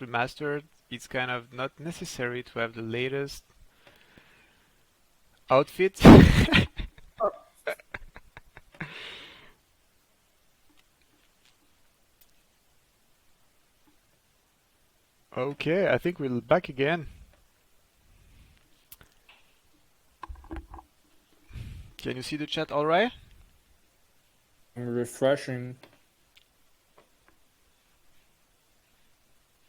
remastered, it's kind of not necessary to have the latest outfit. Okay, I think we're back again. Can you see the chat all right? I'm refreshing.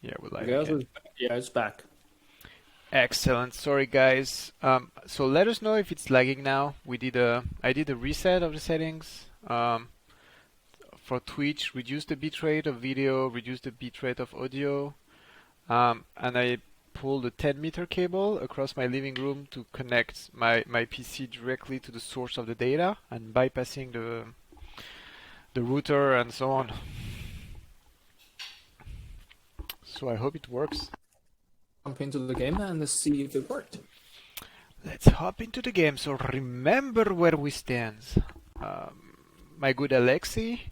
Yeah, we're live again. Yeah, it's back. Excellent. Sorry, guys. So let us know if it's lagging now. I did a reset of the settings. For Twitch, reduce the bitrate of video, reduce the bitrate of audio, and I pulled a 10-meter cable across my living room to connect my PC directly to the source of the data and bypassing the router and so on. So I hope it works. Jump into the game and see if it worked. Let's hop into the game. So remember where we stand. My good Alexei.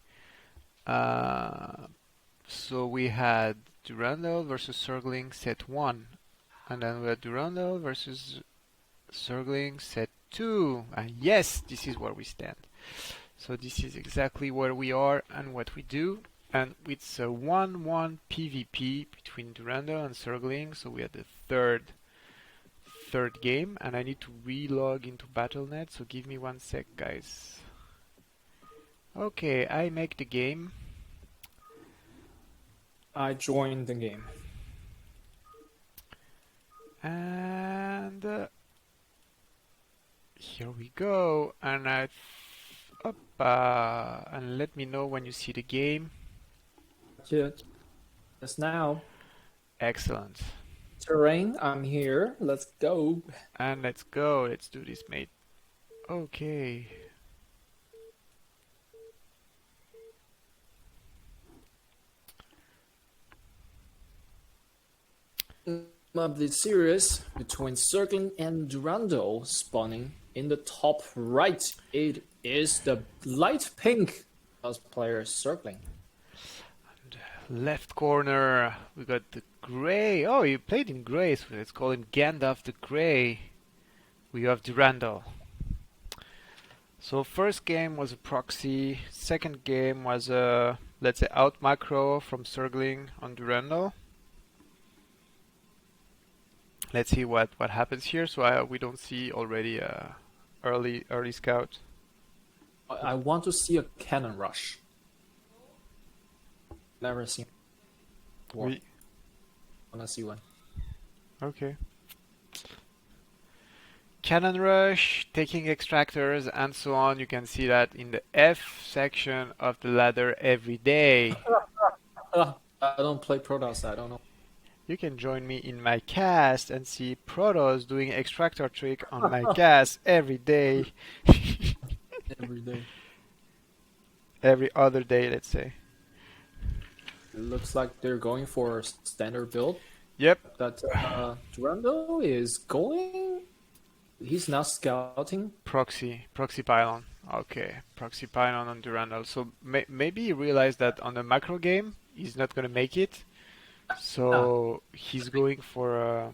So we had Durandal versus Surgling set 1. And then we had Durandal versus Surgling set 2. And yes, this is where we stand. So this is exactly where we are and what we do. And it's a 1-1 PvP between Durandal and Surgling. So we had the third game, and I need to relog into Battle.net, so give me 1 sec, guys. Okay, I make the game. I joined the game. And here we go. And and let me know when you see the game. Just now. Excellent. Terrain, I'm here. Let's go. And let's go. Let's do this, mate. Okay. Of the series between Circling and Durandal spawning in the top right. It is the light pink cosplayer Circling. And left corner, we got the gray. Oh, you played in gray, so let's call him Gandalf the Grey. We have Durandal. So first game was a proxy. Second game was a, let's say, out macro from Circling on Durandal. Let's see what happens here. So we don't see already early scout. I want to see a cannon rush. Never seen one. I want to see one. Okay. Cannon rush, taking extractors, and so on. You can see that in the F section of the ladder every day. I don't play Protoss, I don't know. You can join me in my cast and see Protoss doing extractor trick on my cast every day. Every day. Every other day, let's say. It looks like they're going for a standard build. Yep. That Durandal is going. He's now scouting. Proxy pylon. Okay, proxy pylon on Durandal. So maybe he realized that on the macro game he's not gonna make it. So he's going for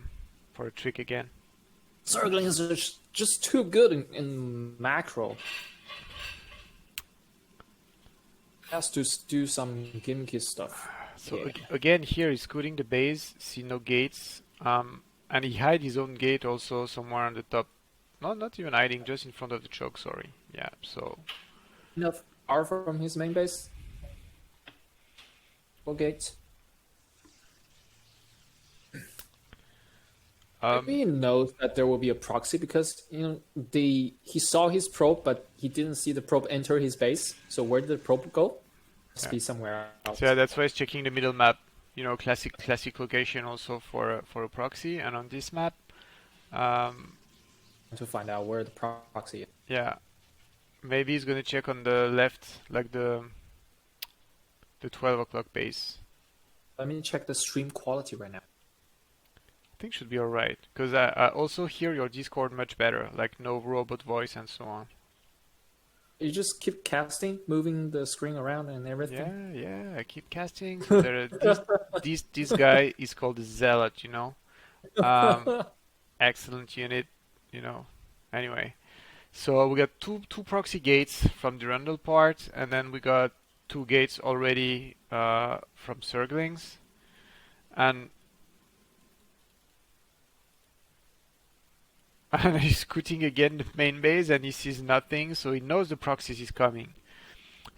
a trick again. Circling is just too good in macro. Has to do some gimmicky stuff. So again, here he's scooting the base, see no gates, and he hide his own gate also somewhere on the top. Not even hiding, just in front of the choke. Sorry. Yeah. So. Enough far from his main base. Gate. Maybe he knows that there will be a proxy because he saw his probe, but he didn't see the probe enter his base. So where did the probe go? Must be somewhere else. So yeah, that's why he's checking the middle map. Classic location also for a proxy. And on this map, to find out where the proxy is. Yeah, maybe he's gonna check on the left, like the 12 o'clock base. Let me check the stream quality right now. I think should be alright, because I also hear your Discord much better, like no robot voice and so on. You just keep casting, moving the screen around and everything. Yeah, I keep casting. So there, this guy is called the Zealot, you know. Um, Excellent unit, you know. Anyway, so we got two proxy gates from the Rundle part, and then we got two gates already from Circlings, and and he's scooting again the main base, and he sees nothing, so he knows the proxies is coming.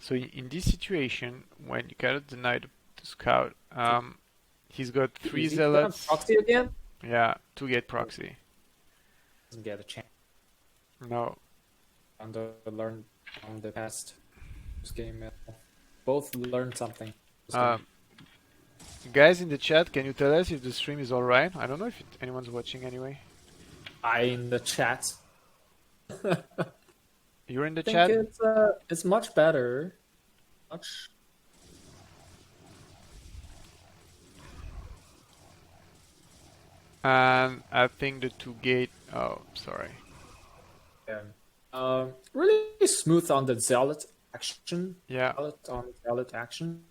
So in this situation, when you cannot deny the scout, he's got three Is he gonna zealots. proxy again? Yeah, two gate proxy. Doesn't get a chance. No. On the learn on the past game. Both learned something. Guys in the chat, can you tell us if the stream is alright? I don't know if anyone's watching anyway. I in the chat. You're in the I think chat? it's much better. Much. And I think the two gate. Oh, sorry. Really smooth on the zealot action. Yeah. Zealot on zealot action.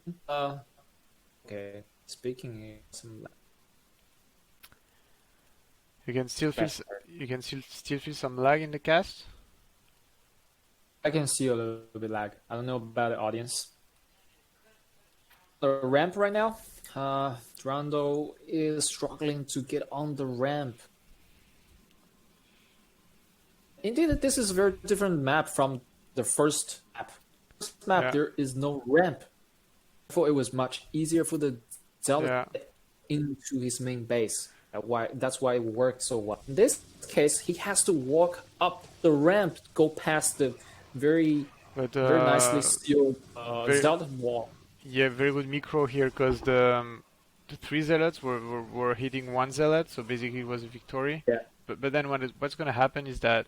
Okay. Speaking some. You can still feel still feel some lag in the cast. I can see a little bit lag. I don't know about the audience. The ramp right now. Durando is struggling to get on the ramp. Indeed, this is a very different map from the first map. First map, Yeah. there is no ramp. Therefore, it was much easier for the Zealot Yeah. to get into his main base. That's why it worked so well. In this case, he has to walk up the ramp, go past the very nicely sealed Zealot wall. Yeah, very good micro here because the three zealots were hitting one zealot, so basically it was a victory. Yeah. But then what's gonna happen is that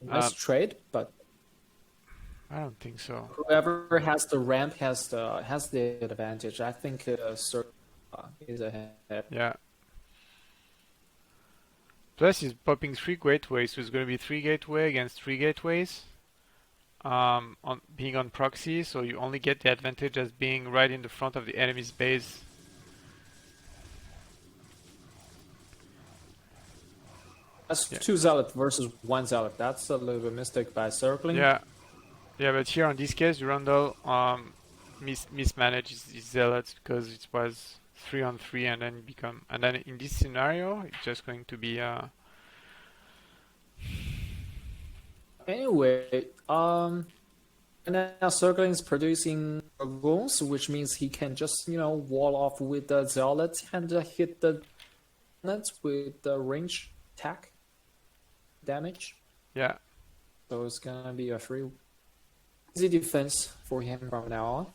Nice trade, but I don't think so. whoever has the ramp has the advantage. I think Sir is ahead. Yeah. Plus he's popping three gateways, so it's gonna be three gateway against three gateways. On being on proxy, so you only get the advantage as being right in the front of the enemy's base. That's two zealot versus one zealot. That's a little bit mistake by circling. Yeah, but here on this case, Rundle mismanaged his zealots because it was 3-on-3, and then in this scenario, it's just going to be Anyway, now circling is producing dragoons, which means he can just wall off with the zealot and hit the opponents with the range attack damage. Yeah. So it's gonna be a free easy defense for him from now on.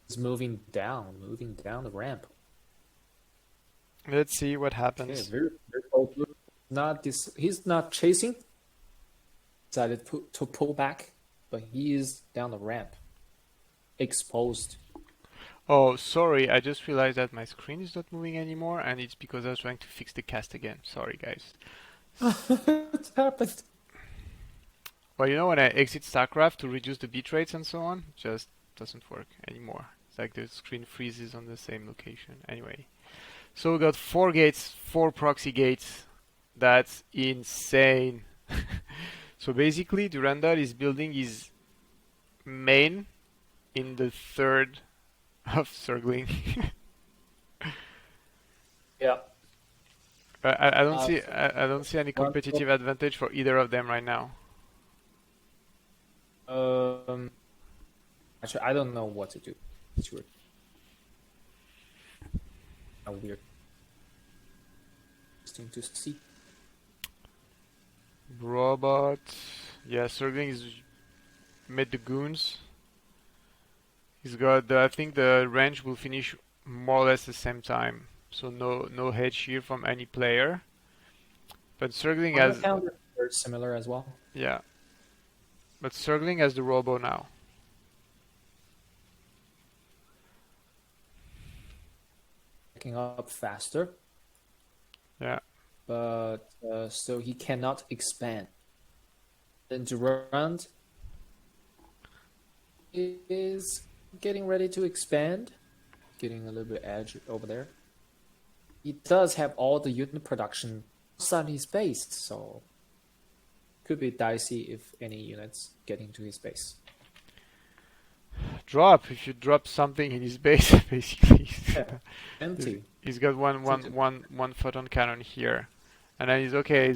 He's moving down the ramp. Let's see what happens. Okay, very cold. He's not chasing. Decided to pull back, but he is down the ramp. Exposed. Oh, sorry, I just realized that my screen is not moving anymore, and it's because I was trying to fix the cast again. Sorry, guys. What happened? Well, when I exit StarCraft to reduce the bit rates and so on, it just doesn't work anymore. It's like the screen freezes on the same location. Anyway. So we got 4 gates, 4 proxy gates. That's insane. So basically, Durandal is building his main in the third of circling. Yeah. I don't see any competitive advantage for either of them right now. Actually, I don't know what to do. It's weird. How weird. Interesting to see. Robot. Yeah, circling is made the goons. He's got I think the range will finish more or less the same time. So no head shear from any player. But circling has very similar as well. Yeah. But circling has the robo now. Picking up faster. Yeah. but so he cannot expand. Then Durand is getting ready to expand, getting a little bit edge over there. He does have all the unit production outside his base, so could be dicey if any units get into his base. Drop. If you drop something in his base, basically, Yeah, empty. he's got one photon cannon here, and then he's okay.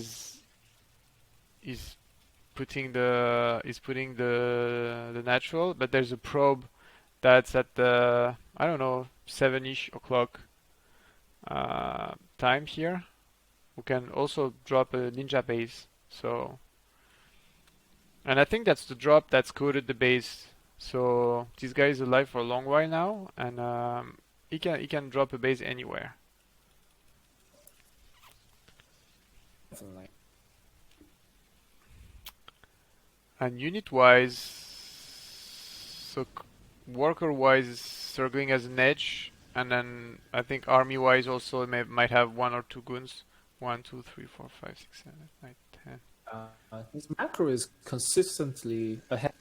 He's putting the natural, but there's a probe that's at the, I don't know, 7-ish o'clock time here. We can also drop a ninja base. So, and I think that's the drop that's coded the base. So this guy is alive for a long while now, and he can drop a base anywhere. Definitely. And unit wise, so worker wise, circling as an edge, and then I think army wise also might have one or two goons. 1, 2, 3, 4, 5, 6, 7, 8, 9, 10. His macro is consistently ahead.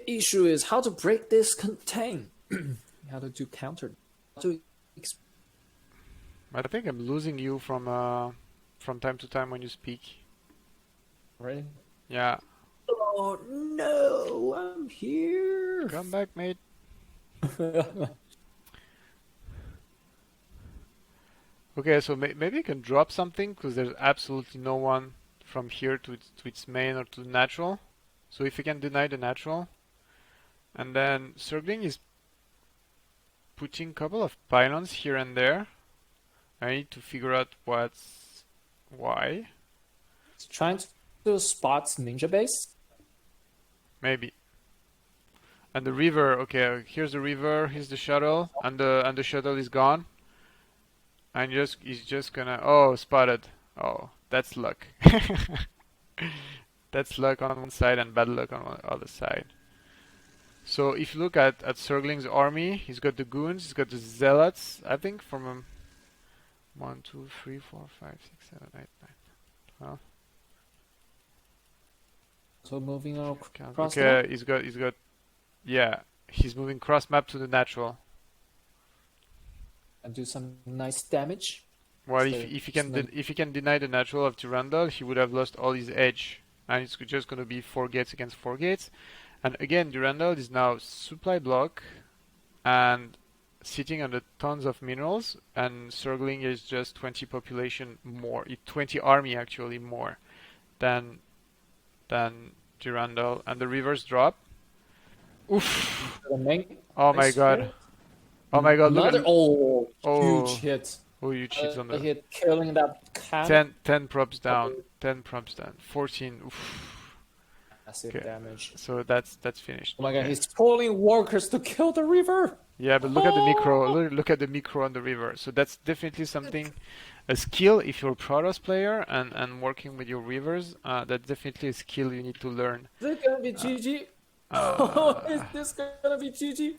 Issue is how to break this contain. How to do counter. How to I think I'm losing you from time to time when you speak. Ready? Yeah. Oh no, I'm here. Come back, mate. Okay, so maybe you can drop something because there's absolutely no one from here to its main or to the natural. So if you can deny the natural, and then circling is putting a couple of pylons here and there. I need to figure out why. It's trying to spot ninja base. Maybe. And the river, okay, here's the river, here's the shuttle, and the shuttle is gone. And he's just gonna, oh, spotted. Oh, that's luck. That's luck on one side and bad luck on the other side. So if you look at Surgling's army, he's got the goons, he's got the zealots, I think from 1, 2, 3, 4, 5, 6, 7, 8, 9, 12. So moving across. Okay, he's got, yeah, he's moving cross map to the natural. And do some nice damage. Well, if he can deny the natural of Tyrandal, he would have lost all his edge, and it's just going to be 4 gates against 4 gates. And again, Durandal is now supply block and sitting on the tons of minerals, and Surgling is just 20 population more, 20 army actually more than Durandal, and the rivers drop. Oof! Oh my god! Oh my god! Look at huge hit. Oh, you cheats on the hit, killing that cannon. 10 props down. 10 props down. 14. Oof. Massive damage. So that's finished. Oh my god, he's pulling workers to kill the river. Yeah, but look at the micro. Look at the micro on the river. So that's definitely something, a skill if you're a Protoss player and working with your rivers. That's definitely a skill you need to learn. Is it gonna be GG? Is this gonna be GG?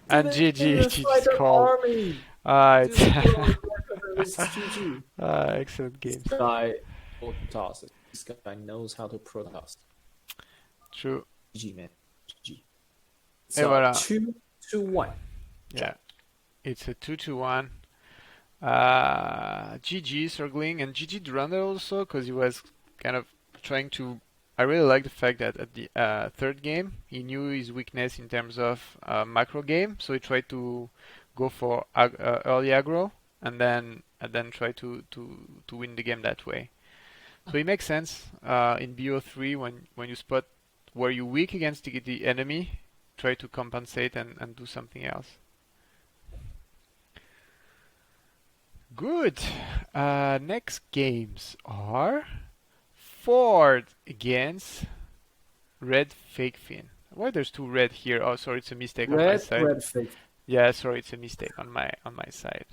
And GG's called. It's GG. Excellent game. This guy Protoss. This guy knows how to Protoss. True. GG, man. GG. Et voilà. 2-1. Yeah. It's a 2-1. GG Circling and GG Durandal also, because he was kind of trying to. I really like the fact that at the third game he knew his weakness in terms of macro game, so he tried to go for early aggro and then try to win the game that way. So it makes sense in BO3 when you spot where you're weak against the enemy, try to compensate and do something else. Good. Next games are Ford against Red Fake Fin. Why there's 2 red here? Oh, sorry, it's a mistake on my side. Red fake. Yeah, sorry, it's a mistake on my side.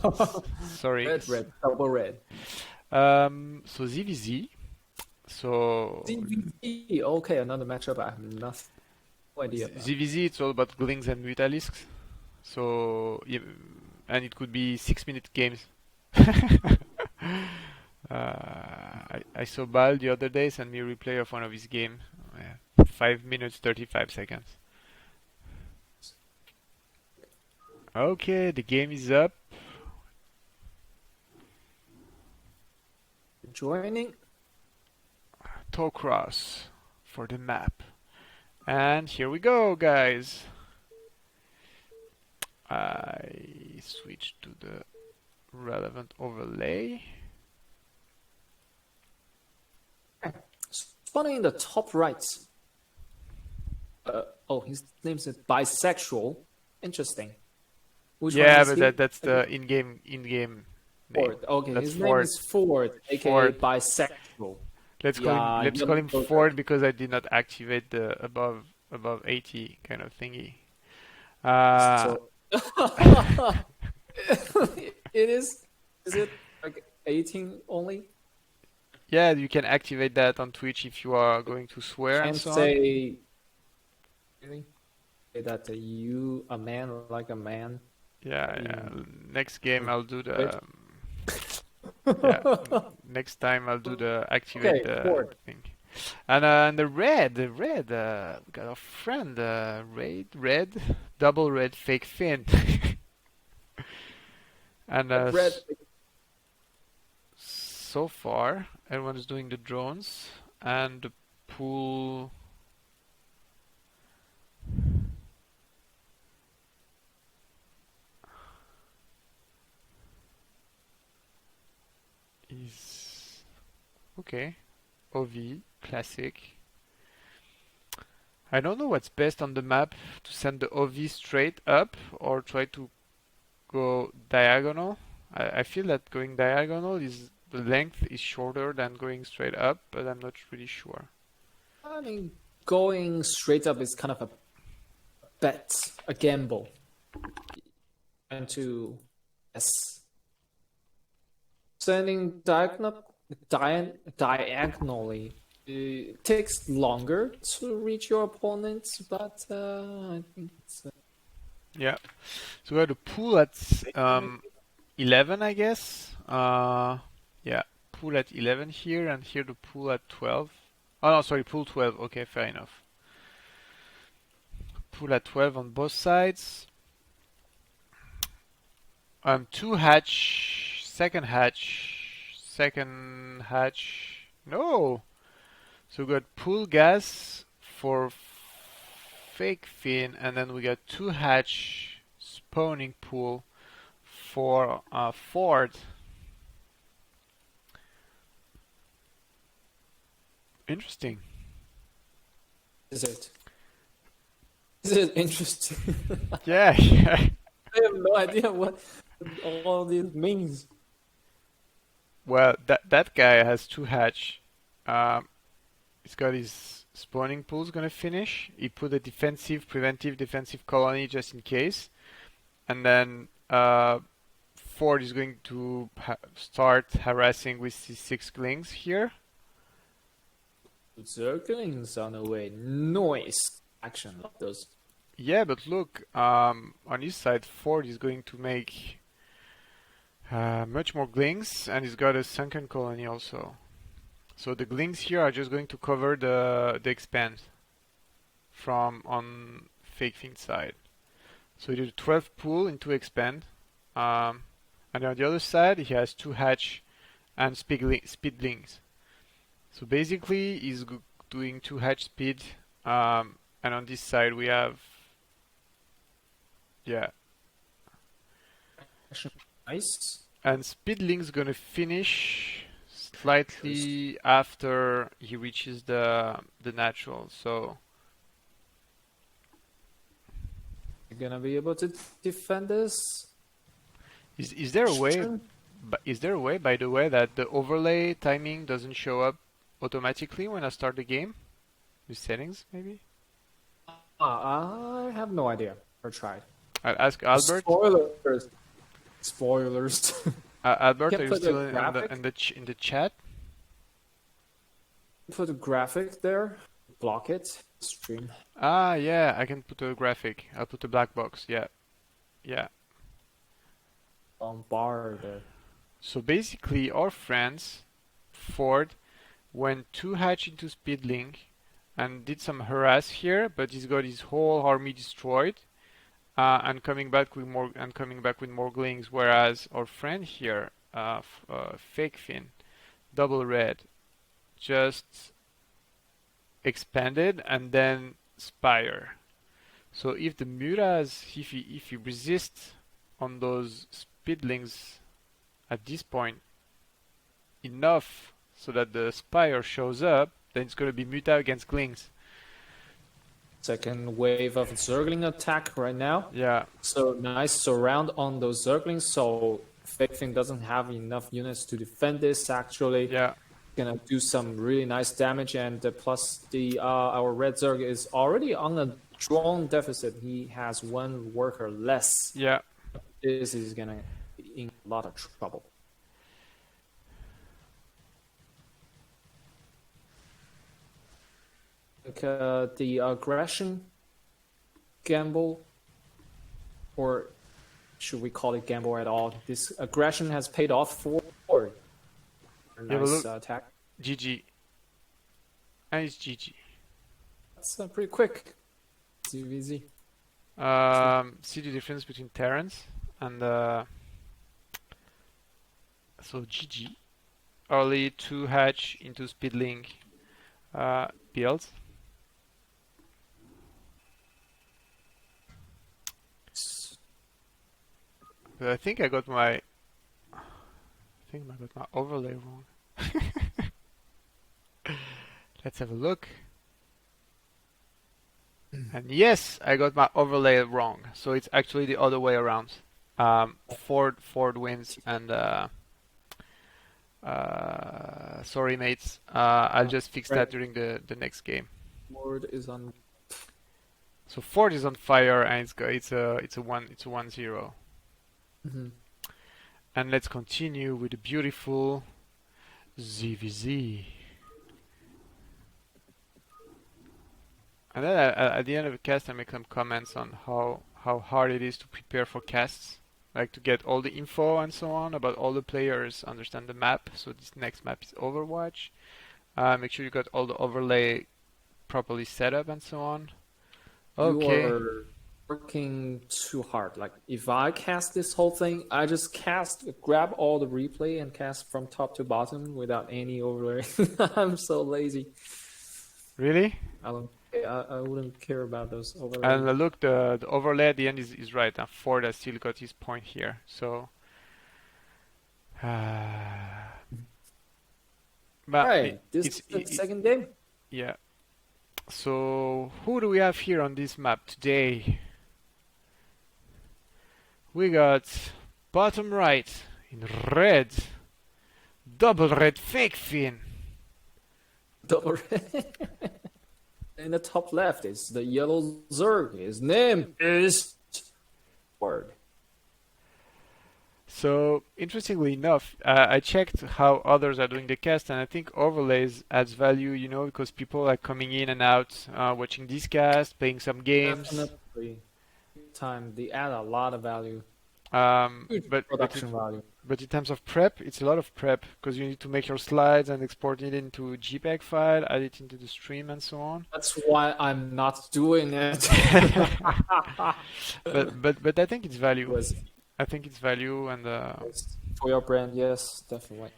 Sorry. Red, double red. So ZVZ. So ZVZ. Okay, another matchup. I have no idea. ZVZ, it's all about Glings and Mutalisks. So and it could be 6-minute games. I saw Bal the other day send me a replay of one of his games. Yeah, 5 minutes 35 seconds. Okay, the game is up. Joining. Towcross for the map. And here we go, guys. I switch to the relevant overlay. Spawning in the top right. Oh, his name's bisexual. Interesting. Which one Yeah, is but he? that's the in-game name. Ford. Okay, That's his name Ford. is Ford, aka Ford. bisexual. Let's Yeah, call him yellow Ford because I did not activate the above 80 kind of thingy. Uh, So it is. Is it like 18 only? yeah, you can activate that on Twitch if you are going to swear and Can't so on. say really say that you a man like a man Yeah, yeah. in Next game I'll do Twitch. the yeah. Next time I'll do the activate Okay, the Ford. thing. And the red, we got a friend, double red fake fin. And Red. so far, everyone is doing the drones and the pool. Is okay. OV classic. I don't know what's best on the map to send the OV straight up or try to go diagonal. I feel that going diagonal is the length is shorter than going straight up, but I'm not really sure. I mean, going straight up is kind of a bet, a gamble, and to yes, sending diagonally takes longer to reach your opponent, but I think it's Yeah. So we have the pool at 11, I guess. Yeah, pool at 11 here, and here the pool at 12. Oh no, sorry, pool 12. Okay, fair enough. Pool at 12 on both sides. Two hatch, second hatch. No. So we got pool gas for fake fin, and then we got two hatch spawning pool for Ford. Interesting. is it? Is it interesting? Yeah, yeah. I have no idea what all this means. Well, that guy has two hatch. Um, he's got his spawning pools gonna finish. He put a preventive defensive colony just in case, and then Ford is going to start harassing with his six glings here. Circlings on the way. Noise action of those. Yeah, but look, on his side, Ford is going to make much more glings, and he's got a sunken colony also. So the glings here are just going to cover the expand from on fake fin side. So he did a 12 pull into expand, and on the other side he has two hatch and speed glings. So basically he's doing two hatch speed, and on this side we have yeah. Nice. And Speedling's gonna finish slightly after he reaches the natural. So You're gonna be able to defend this. is there a way? Is there a way, by the way, that the overlay timing doesn't show up automatically when I start the game? With settings, maybe? I have no idea. Or tried. I'll ask Albert. Spoilers. Spoilers. Albert, Can't are you put still a graphic. in the chat? Put a graphic there. Block it. Stream. Ah, yeah, I can put a graphic. I'll put a black box. Yeah, yeah. Bar there. So basically, our friends, Ford, went 2 hatch into Speedlink and did some harass here, but he's got his whole army destroyed. And coming back with more glings, whereas our friend here, Fake Fin, double red, just expanded and then Spire. So if the Muras, if he resists on those speedlings at this point enough so that the Spire shows up, then it's going to be Muta against Glings. Second wave of Zergling attack right now. Yeah, So nice surround on those Zerglings. So Fake Thing doesn't have enough units to defend this. Actually, yeah, gonna do some really nice damage, and plus the our red Zerg is already on a drone deficit. He has one worker less. yeah. This is gonna be in a lot of trouble. The aggression gamble, or should we call it gamble at all? This aggression has paid off for a Yeah, but nice look, attack. GG. And it's GG. That's pretty quick. Easy. See the difference between Terrans and so GG. Early 2 hatch into Speedlink builds. But I think I got my overlay wrong. Let's have a look. And yes, I got my overlay wrong. So it's actually the other way around. Ford wins, and sorry mates. I'll just fix that during the next game. Word is on. So Ford is on fire, and it's a 1-0. Mhm. And let's continue with the beautiful ZVZ. And then at the end of the cast, I make some comments on how hard it is to prepare for casts, like to get all the info and so on about all the players, understand the map. So this next map is Overwatch. Make sure you got all the overlay properly set up and so on. Okay. You are working too hard. Like if I cast this whole thing, I just grab all the replay and cast from top to bottom without any overlay. I'm so lazy. Really? I wouldn't care about those overlays. And look, the overlay at the end is right. And Ford has still got his point here. So, but Right, this is the second game. Yeah. So who do we have here on this map today? We got bottom right in red, double red Fake Fin. Double in the top left is the yellow Zerg. His name is Word. So interestingly enough, I checked how others are doing the cast, and I think overlays adds value, because people are coming in and out, watching this cast, playing some games. Definitely. Time they add a lot of value. But Production value. But in terms of prep, it's a lot of prep because you need to make your slides and export it into a JPEG file, add it into the stream, and so on. That's why I'm not doing it. But I think it's value. Was I think it's value, and for your brand, yes, definitely.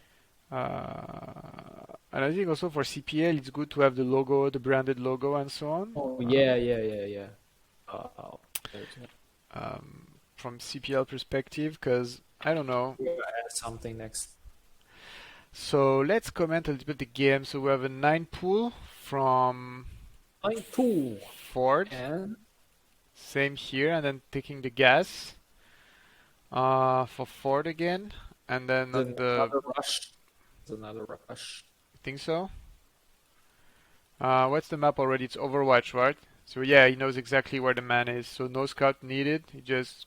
and I think also for CPL, it's good to have the logo, the branded logo, and so on. Oh yeah. From CPL perspective, because I don't know. We'll add something next. So let's comment a little bit the game. So we have a 9 pool from Ford. And Same here, and then taking the gas for Ford again, and then on another rush. Another rush. I think so. What's the map already? It's Overwatch, right? So yeah, he knows exactly where the man is. So no scout needed.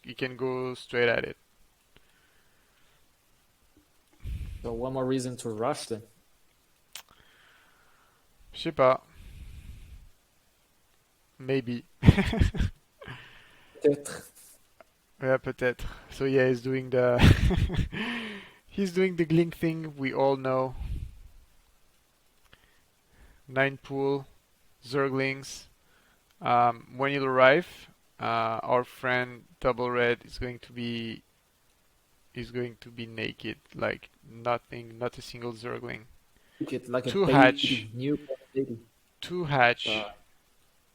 He can go straight at it. So one more reason to rush then. Je sais pas. Maybe. Peut-être. Yeah, peut-être. So yeah, he's doing the He's doing the Glink thing we all know. 9 pool, Zerglings. When you arrive, our friend Double Red is going to be naked, like nothing, not a single Zergling. Get like a Two hatch, baby, new baby. two hatch,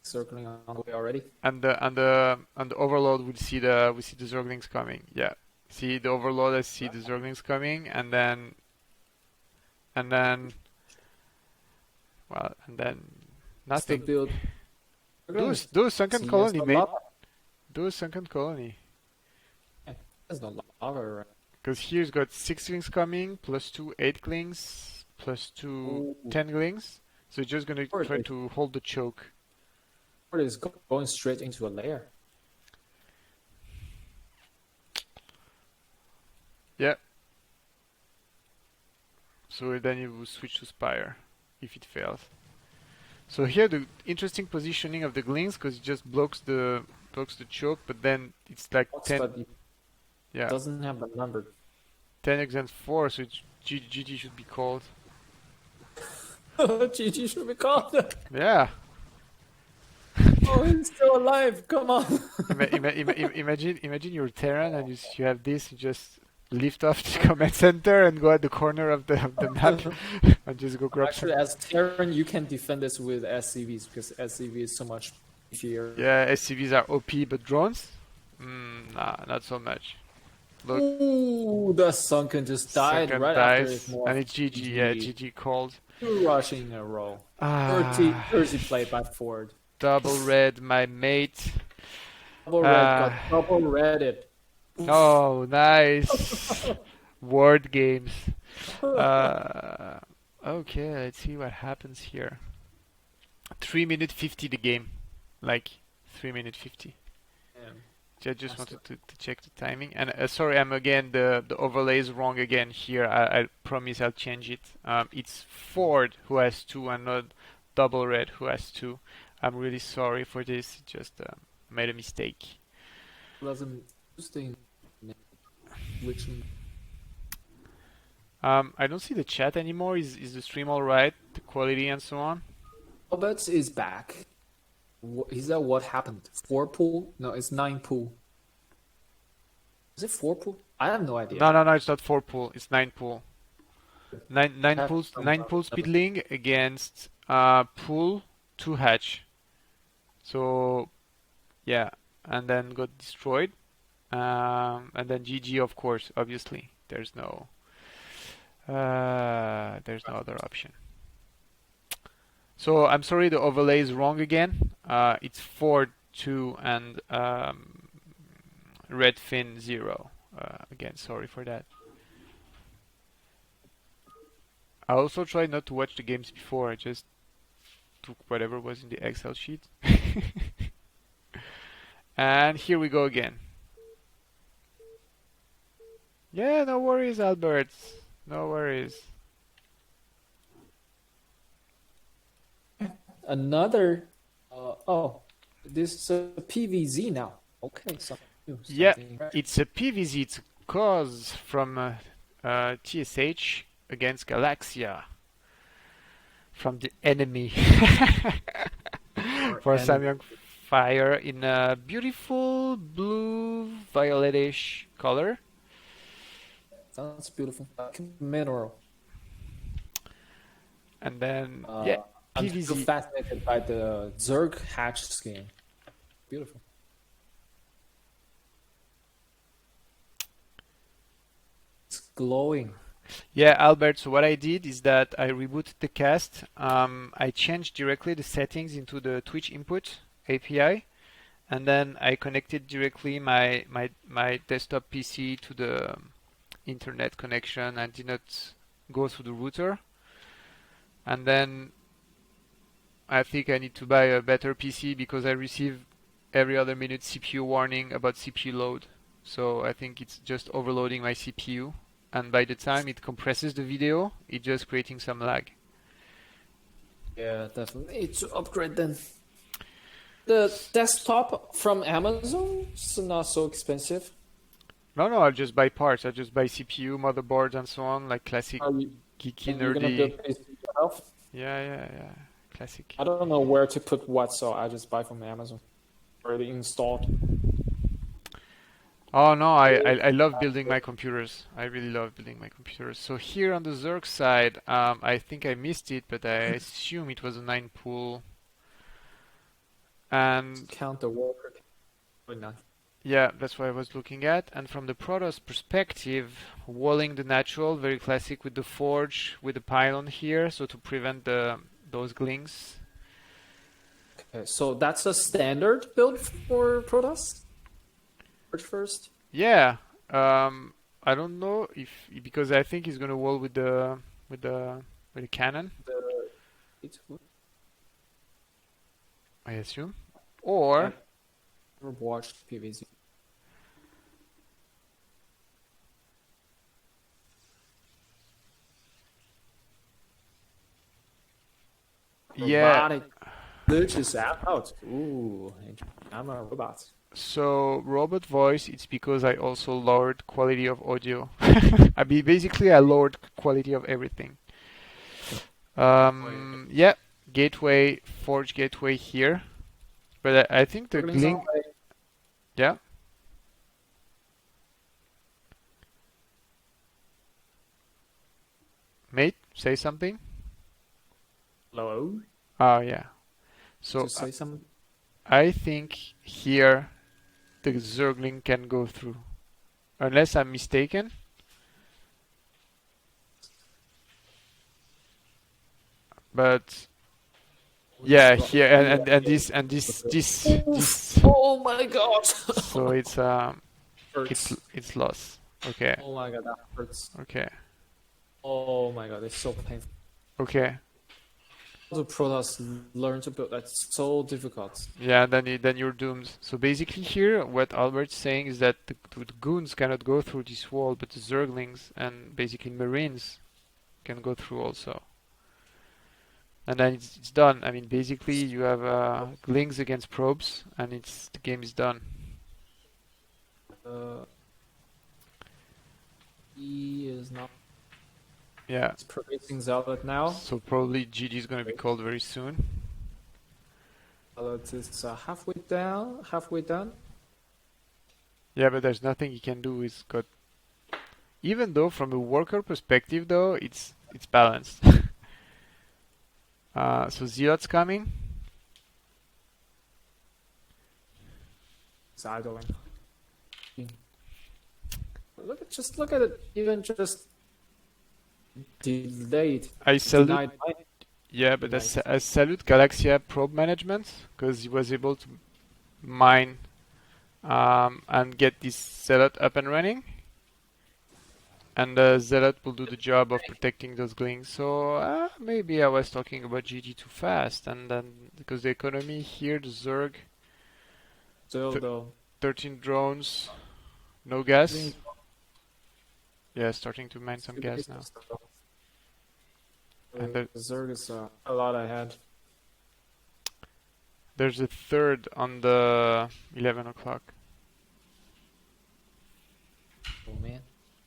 Circling on the way already. and the Overlord will see the Zerglings coming. Yeah, see the Overlord, I see the Zerglings coming, and then well, and then nothing. Build. Do a sunken See, colony, no mate. lava. Do a sunken colony. There's no lava. Right? Because here's got 6 glings coming, plus 2 8 glings, plus 2 Ooh. 10 glings. So it's just gonna try to hold the choke. Or is going straight into a lair. Yeah. So then you will switch to Spire if it fails. So here the interesting positioning of the glings, because it just blocks the choke, but then it's like 10. But it Yeah. doesn't have the number. 10 against 4, so it's GG should be called. GG should be called. Yeah. Oh, he's still alive. Come on. Imagine you're Terran and you have this. You just lift off the command center and go at the corner of the map and just go grab Actually, as Terran, you can defend this with SCVs because SCV is so much easier. Yeah, SCVs are OP, but drones? Nah, not so much. Look, Ooh, the Sunken just died second right dies, after his morph. and it's GG. Yeah, GG called. 2 rushing in a row. 30 played by Ford. Double red, my mate. Double red got double redded. Oh, nice. Word games. Okay, let's see what happens here. 3-minute 50 the game. Like 3-minute 50. I just wanted to check the timing. And sorry, I'm again, the overlay is wrong again here. I promise I'll change it. It's Ford who has 2 and not Double Red who has 2. I'm really sorry for this. Just made a mistake. I don't see the chat anymore. Is the stream alright? The quality and so on? Roberts is back. Is that what happened? 4 pool? No, it's 9 pool. Is it 4 pool? I have no idea. No, it's not 4 pool. It's 9 pool. 9 pool speedling against pool 2 hatch. So yeah, and then got destroyed. And then GG, of course. Obviously, there's no other option. So I'm sorry, the overlay is wrong again. It's 4-2 and Redfin 0. Again, sorry for that. I also tried not to watch the games before. I just took whatever was in the Excel sheet. And here we go again. Yeah, no worries, Albert. No worries. Another. This is a PVZ now. Okay, yeah, it's a PVZ. It's a cause from TSH against Galaxia. From the enemy. For Samyang Fire in a beautiful blue violetish color. Sounds beautiful. Like mineral. And then yeah, I'm PVZ. so fascinated by the Zerg hatch skin. Beautiful. It's glowing. Yeah, Albert, so what I did is that I rebooted the cast. I changed directly the settings into the Twitch input API, and then I connected directly my desktop PC to the internet connection and did not go through the router. And then I think I need to buy a better PC because I receive every other minute CPU warning about CPU load. So I think it's just overloading my CPU. And by the time it compresses the video, it's just creating some lag. Yeah, definitely need to upgrade then. The desktop from Amazon is not so expensive. No, no, I'll just buy parts. I'll just buy CPU, motherboards, and so on, like classic Are you geeky, are you gonna build nerdy. PC yourself? Yeah, yeah, yeah. Classic. I don't know where to put what, so I just buy from Amazon. Already installed. Oh no, I love building my computers. I really love building my computers. So here on the Zerg side, I think I missed it, but I assume it was a 9 pool. And Count the worker. Not. yeah, that's what I was looking at. And from the Protoss perspective, walling the natural, very classic with the forge, with the pylon here, so to prevent those glings. Okay, so that's a standard build for Protoss? Forge first? Yeah, I don't know if because I think he's gonna wall with the with the cannon, It's I assume, or I've never watched PVZ. yeah. Robotic glitches out. Ooh, I'm a robot. So robot voice, it's because I also lowered quality of audio. I mean, basically I lowered quality of everything. Wait, Yeah, gateway, forge gateway here, but I think the struggling some gling, way. yeah, mate, say something. Hello? Oh yeah. To So say some. I think here the Zergling can go through, unless I'm mistaken. But yeah, here and this. Oh my god! So Hurts. it's lost. Okay, Oh my god, that hurts. okay, Oh my god, it's so painful. okay. The Protoss learn to build. That's so difficult. Yeah, then you're doomed. So basically here, what Albert's saying is that the goons cannot go through this wall, but the Zerglings and basically Marines can go through also. And then it's done. I mean, basically you have Glings against probes, and the game is done. Uh, he is not. Yeah. He's producing Zealot now. So probably GG is gonna be called very soon. Zealot is halfway down. Halfway done. Yeah, but there's nothing he can do. He's got. Even though from a worker perspective, though, it's balanced. So Zealot's coming. He's idling. Look at it. Even just delayed. I salute. Denied. Yeah, but Denied. I salute Galaxia probe management because he was able to mine and get this Zealot up and running. And Zealot will do the job of protecting those glings. So maybe I was talking about GG too fast, and then because the economy here, the Zerg, Still th though. 13 drones, no gas. Yeah, starting to mine some gas now. And The Zerg is a lot ahead. there's a third on the 11 o'clock. Oh man,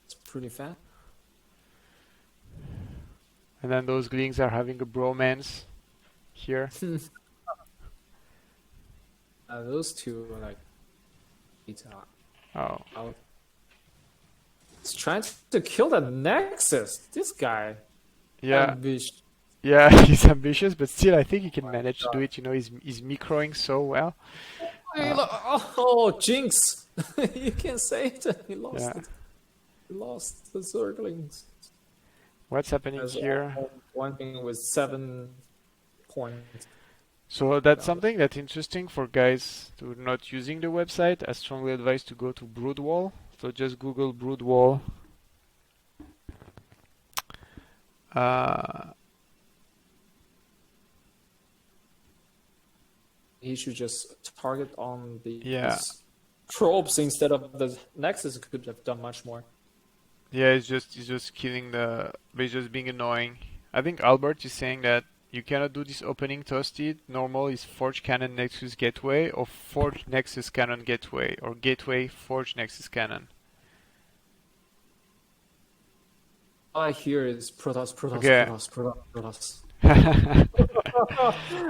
it's pretty fast. And then those glings are having a bromance here. Those two are like. It's Oh. out. He's trying to kill that Nexus. This guy. Yeah. Ambitious. Yeah, he's ambitious, but still I think he can manage to do it. You know, he's microing so well. Oh, Jinx! You can say it. He lost Yeah. it. He lost the Zerglings. What's happening As here? one thing with 7 points. So that's something that's interesting for guys who are not using the website. I strongly advise to go to Broodwall. So just Google Broodwall. He should just target on the Yeah. probes instead of the Nexus. Could have done much more. Yeah, he's just killing he's just being annoying. I think Albert is saying that you cannot do this opening toasted. Normal is Forge Cannon Nexus Gateway or Forge Nexus Cannon Gateway or Gateway Forge Nexus Cannon. All I hear is Protoss, Protoss, Okay. Protoss, Protoss, Protoss.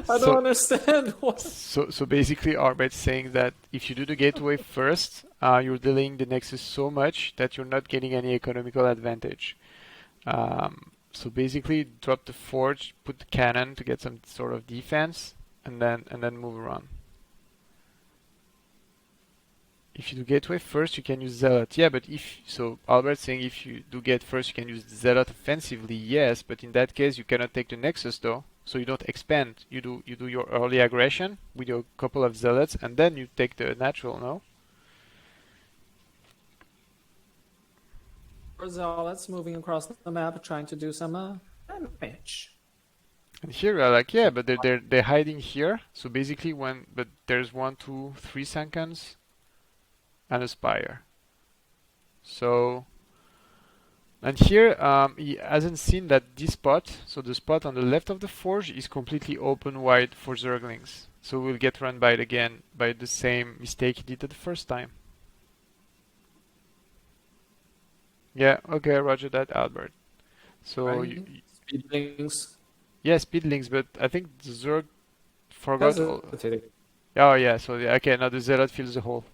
I don't so understand what. so basically, Arbeit's saying that if you do the gateway first, you're delaying the Nexus so much that you're not getting any economical advantage. So basically, drop the forge, put the cannon to get some sort of defense, and then move around. If you do gateway first, you can use zealot. Yeah, but if so, Albert's saying if you do get first, you can use zealot offensively. Yes, but in that case, you cannot take the nexus though. So you don't expand. You do your early aggression with your couple of zealots, and then you take the natural. No. Zealots moving across the map, trying to do some damage. And here we're like, yeah, but they're hiding here. So basically, but there's 1, 2, 3 seconds and a spire. So. And here, he hasn't seen that this spot, so the spot on the left of the forge, is completely open wide for Zerglings. So we'll get run by it again by the same mistake he did the first time. Yeah, okay, roger that, Albert. So, Right? Speedlings. yeah, speedlings, but I think the Zerg forgot all. Hesitating. Oh, yeah, so, yeah, okay, now the Zealot fills the hole.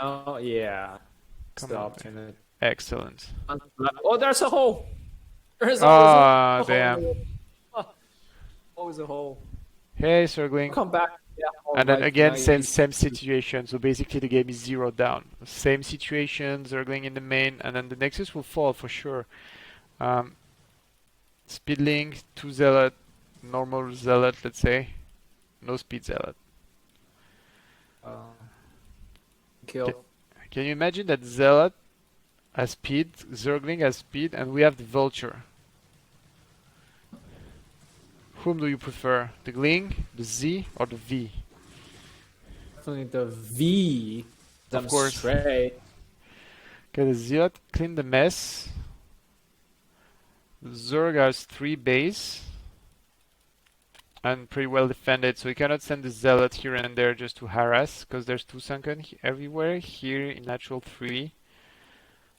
Oh, yeah. Come on, Stopped in it. excellent. Oh, there's a hole! There's always Ah, a damn. hole. Always a hole. Hey, Zergling. Come back. Yeah, And then alright. again, Now same situation. So basically, the game is 0 down. Same situation, Zergling in the main, and then the Nexus will fall for sure. Speedling, 2 Zealot, normal Zealot, let's say. No speed Zealot. Kill. Can you imagine that Zealot has speed, Zergling has speed, and we have the Vulture? Whom do you prefer? The Gling, the Z, or the V? Definitely the V. Of course. Straight. Okay, the Zealot clean the mess. The Zerg has 3 base and pretty well defended, so you cannot send the Zealot here and there just to harass, because there's 2 sunken everywhere. Here in natural 3.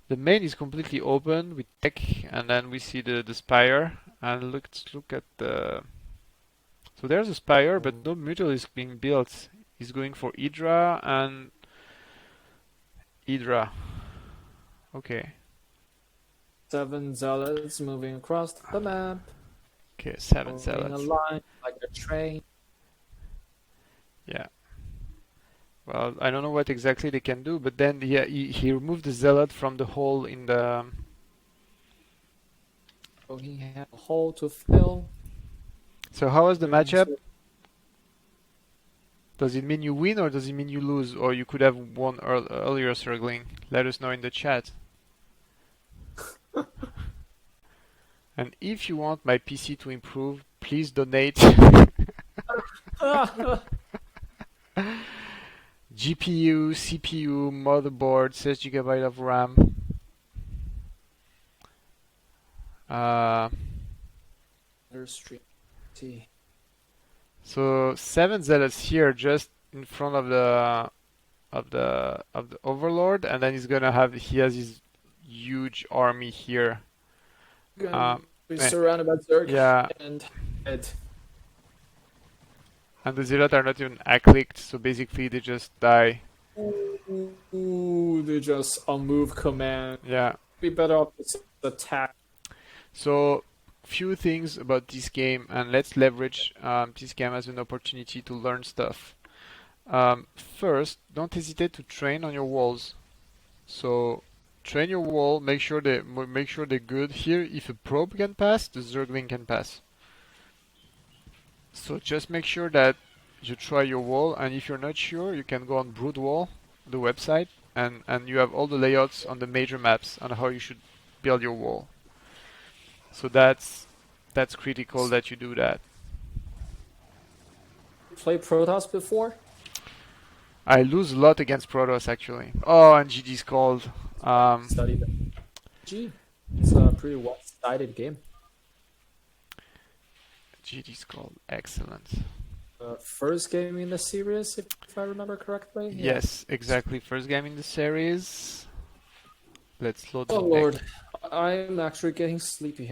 The main is completely open with tech, and then we see the spire. And let's look at the. So there's a spire, but no mutual is being built. He's going for Hydra and Hydra. Okay. 7 zealots moving across the map. Okay, 7 Moving zealots. a line like a train. Yeah. Well, I don't know what exactly they can do, but then he removed the zealot from the hole in the. So he had a hole to fill. So how was the matchup? Does it mean you win or does it mean you lose? Or you could have won earlier, Circling? Let us know in the chat. And if you want my PC to improve, please donate. GPU, CPU, motherboard, 6 GB of RAM. So 7 zealots here, just in front of the overlord, and then he has his huge army here. We're surrounded by Zerg. Yeah. And dead. And the zealots are not even clicked, so basically they just die. Ooh, they just on move command. Yeah. Be better off with attack. So few things about this game, and let's leverage this game as an opportunity to learn stuff. First, don't hesitate to train on your walls. So train your wall, make sure they're good. Here, if a probe can pass, the Zergling can pass. So just make sure that you try your wall, and if you're not sure, you can go on Broodwall, the website, and you have all the layouts on the major maps on how you should build your wall. So that's critical that you do that. Play Protoss before? I lose a lot against Protoss actually. Oh, and GG's called. Studied G. It's a pretty one-sided game. GG's called. Excellent. First game in the series, if I remember correctly. Yes, exactly. First game in the series. Let's load Oh the next. Lord, I'm actually getting sleepy.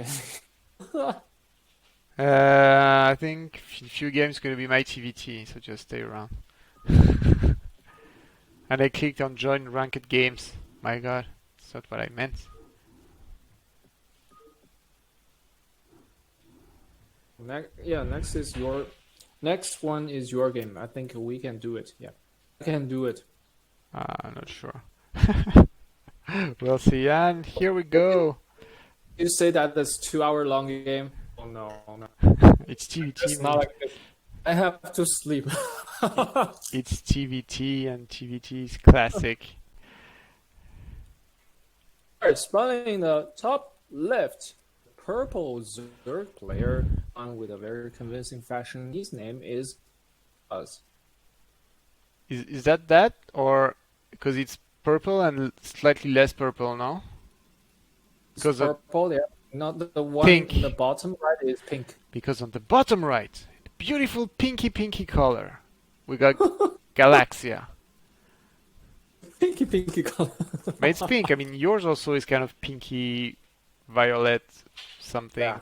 I think in few games gonna be my TVT, so just stay around. And I clicked on join ranked games. My god, that's not what I meant. Next one is your game. I think we can do it. Yeah, I can do it. I'm not sure. We'll see. And here we go. You say that this 2 hour long game? Oh no, no, It's TVT, it's not mate. like this. I have to sleep. It's TVT, and TVT is classic. Alright, spawning in the top left, purple Zerg player on with a very convincing fashion. His name is Us. Is that or because it's purple and slightly less purple now? It's Because of purple, yeah. Not the one in the pink. bottom right is pink. Because on the bottom right, beautiful pinky color, we got Galaxia. Pinky color. But it's pink. I mean, yours also is kind of pinky, violet, something Yeah,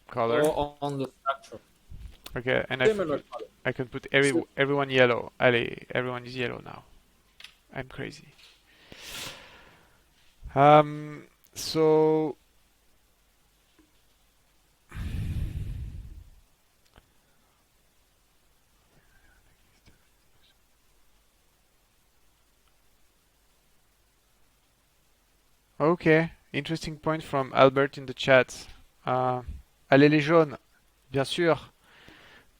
color. all on the spectrum. Okay, and Similar color. I can put So, everyone yellow. Allez, everyone is yellow now. I'm crazy. So okay, interesting point from Albert in the chat. Allez les jaunes, bien sûr.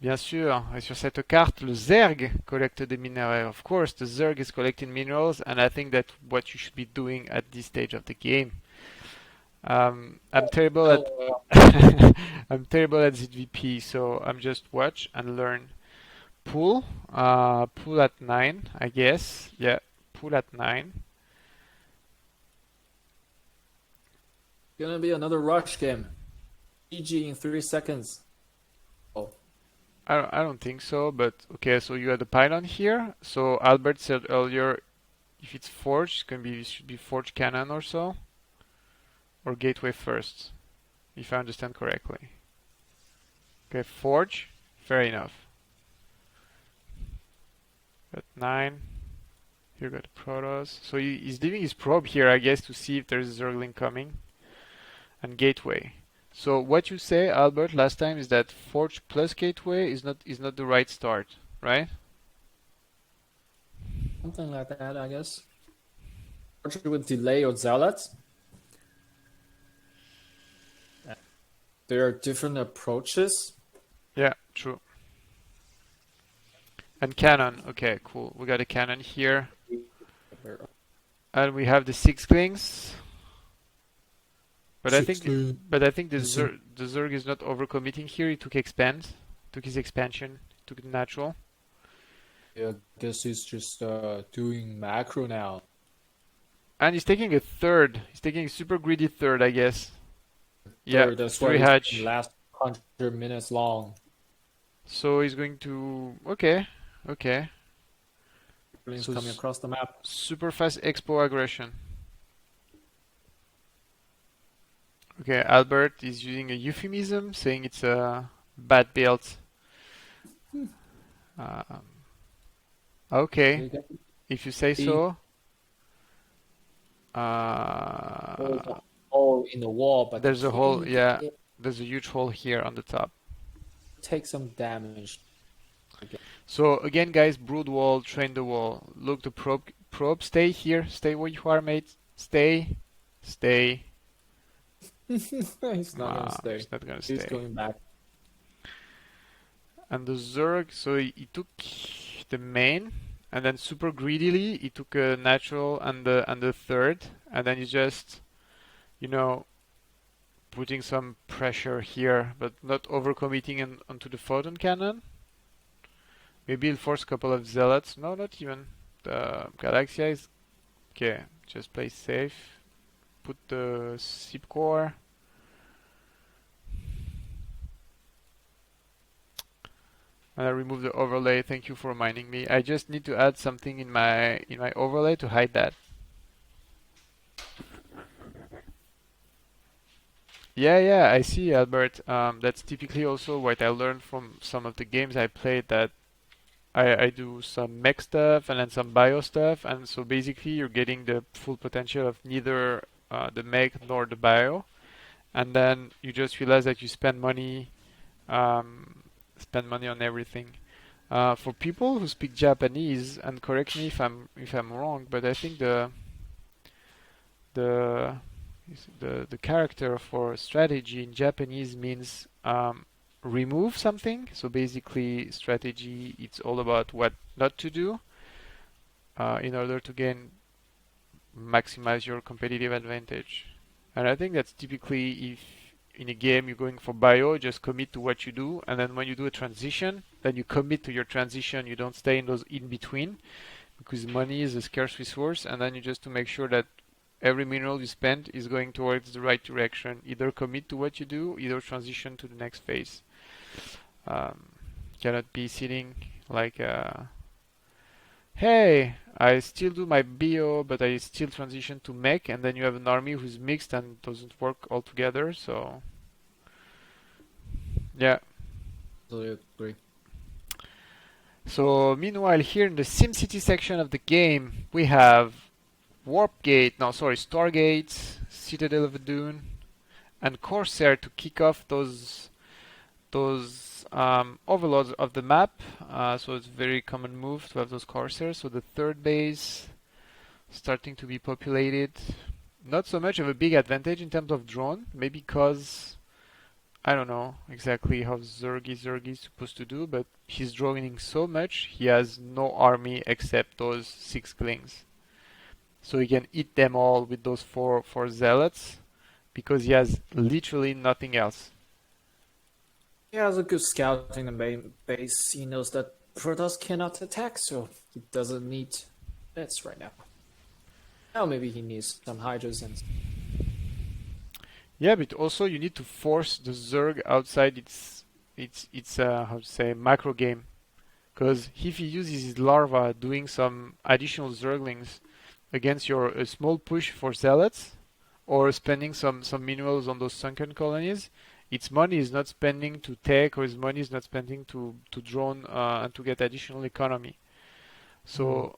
Bien sûr, et sur cette carte, le Zerg collecte des minerais. Of course, the Zerg is collecting minerals, and I think that's what you should be doing at this stage of the game. I'm terrible at I'm terrible at ZVP, so I'm just watch and learn. Pool, pool at 9, I guess. Yeah, pool at 9. gonna be another rush game. GG in 3 seconds. Oh, I don't think so, but okay. So you had the pylon here. So Albert said earlier, if it's forged, it should be forged cannon or so, or gateway first, if I understand correctly. Okay, forge, fair enough. Got 9. Here got Protoss. So he's leaving his probe here, I guess, to see if there's a Zergling coming. And gateway. So what you say, Albert, last time is that forge plus gateway is not the right start, right? something like that, I guess. Forge with delay or zealots. There are different approaches. Yeah, true. And cannon. Okay, cool. We got a cannon here. And we have the six glings. But I think the Zerg is not overcommitting here. He took his expansion, took the natural. Yeah, I guess he's just doing macro now. And he's taking a third. He's taking a super greedy third, I guess. Yeah, That's three why hatch. it lasts 100 minutes long. So he's going to okay. Planes So coming across the map. super fast expo aggression. Okay, Albert is using a euphemism, saying it's a bad build. Um, okay, if you say so. There's a hole in the wall, but There's a hole, yeah. There's a huge hole here on the top. Take some damage. So again, guys, brood wall, train the wall. Look, the probe, stay here, stay where you are, mate. Stay. He's not gonna stay. He's not gonna He's stay. going back. And the Zerg, so he took the main, and then super greedily he took a natural and the third, and then he's just, putting some pressure here, but not overcommitting onto the photon cannon. Maybe he'll force a couple of zealots. No, not even. The Galaxia is okay. Just play safe. Put the SIP core. And I remove the overlay. Thank you for reminding me. I just need to add something in my overlay to hide that. Yeah, I see, Albert. That's typically also what I learned from some of the games I played that I do some mech stuff and then some bio stuff, and so basically you're getting the full potential of neither the mech nor the bio, and then you just realize that you um, spend money on everything. For people who speak Japanese, and correct me if I'm wrong, but I think the the character for strategy in Japanese means remove something. So basically, strategy it's all about what not to do in order to gain maximize your competitive advantage. And I think that's typically if in a game you're going for bio, just commit to what you do, and then when you do a transition, then you commit to your transition. You don't stay in those in between because money is a scarce resource, and then you just to make sure that every mineral you spend is going towards the right direction. Either commit to what you do, either transition to the next phase. Um, cannot be sitting like, hey, I still do my bio, but I still transition to mech, and then you have an army who's mixed and doesn't work altogether. So, yeah. Totally agree. So, meanwhile, here in the SimCity section of the game, we have Warp Gate, no, sorry, Stargate, Citadel of Dune, and Corsair to kick off those overloads of the map. So it's a very common move to have those Corsairs. So the third base starting to be populated. Not so much of a big advantage in terms of drone, maybe because I don't know exactly how Zerg is supposed to do, but he's droning so much he has no army except those 6 Klings. So he can eat them all with those four zealots because he has literally nothing else. He has a good scouting and base. He knows that Protoss cannot attack, so he doesn't need nets right now. Now maybe he needs some hydras and Yeah, but also you need to force the Zerg outside its how to say macro game. Because if he uses his larva doing some additional Zerglings against your a small push for zealots, or spending some minerals on those sunken colonies, its money is not spending to tech, or its money is not spending to drone and to get additional economy. So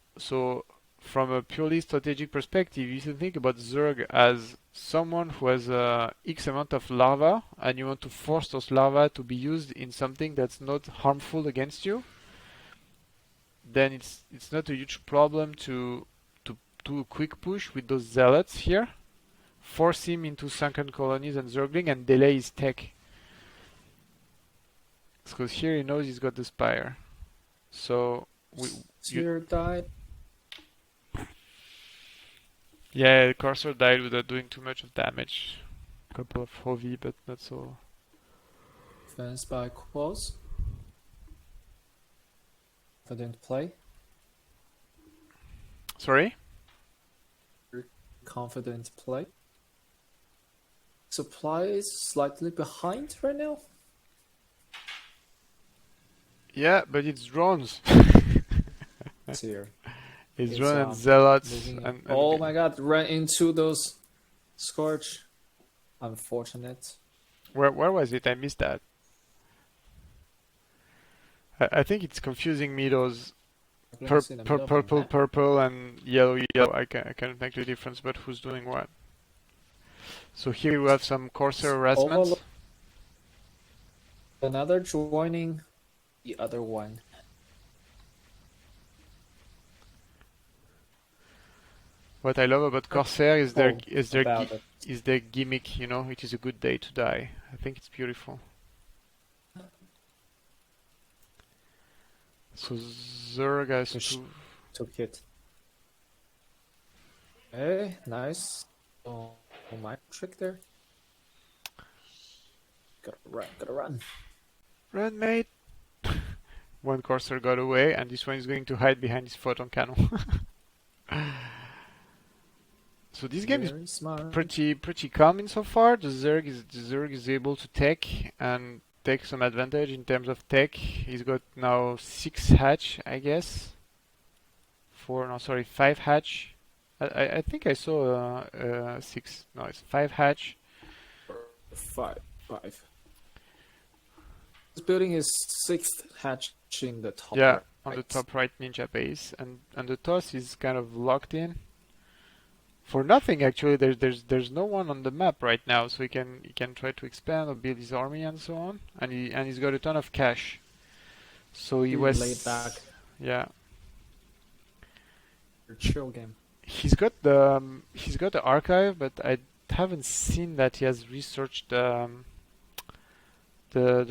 from a purely strategic perspective, you should think about Zerg as someone who has X amount of larva, and you want to force those larvae to be used in something that's not harmful against you. Then it's not a huge problem to do a quick push with those zealots here, force him into sunken colonies and Zergling, and delay his tech. Because here he knows he's got the spire. So you, Seer died. yeah, Cursor died without doing too much of damage. A couple of Hovi, but not so. Defense by Akwelz. Confident play. Sorry? Confident play. Supply is slightly behind right now. Yeah, but it's drones. Seer. It's It's drone and zealots moving in. and Oh my god, ran into those Scorch. Unfortunate. where was it? I missed that. I think it's confusing me those Goblins in the middle of the purple map. purple and yellow. I can't make the difference, but who's doing what? So here we have some Corsair harassment. Overload. Another joining the other one. What I love about Corsair is Oh, about it. their gimmick. You know, it is a good day to die. I think it's beautiful. So Zerg has Push. to. Took it. Hey, nice. Oh, my trick there. Gotta run. Run, mate! One Corsair got away, and this one is going to hide behind his photon cannon. So this game is Very smart. pretty calm in so far. The Zerg is able to tech and take some advantage in terms of tech. He's got now 6 hatch, I guess. No, sorry, 5 hatch. I think I saw 6. No, it's 5 hatch. 5. This building is 6th hatch in the top Yeah, right. on the top right ninja base, and the toss is kind of locked in for nothing actually. There's no one on the map right now, so he can try to expand or build his army and so on, and he's got a ton of cash. So he Pretty was laid back. yeah. Chill game. He's got the archive, but I haven't seen that he has researched the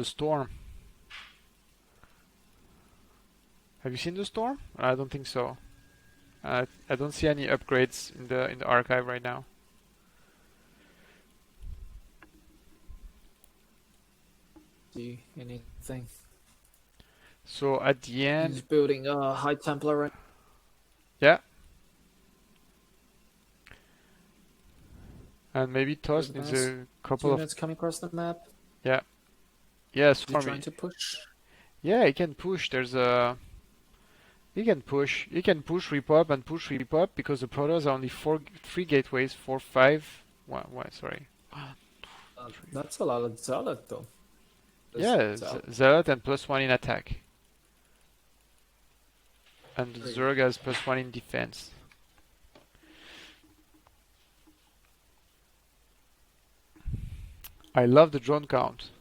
storm. Have you seen the storm? I don't think so. I don't see any upgrades in the archive right now. See anything? So at the end, He's building a High Templar right. yeah, and maybe Toss needs a couple of units coming across the map. yeah. Is he For trying me. to push? Yeah, he can push. He can push. He can push repop and push repop because the protos are only 3 gateways, 4, 5. What? Sorry. That's a lot of Zealot though. Yeah, Zealot and +1 in attack. And Zerg has +1 in defense. I love the drone count.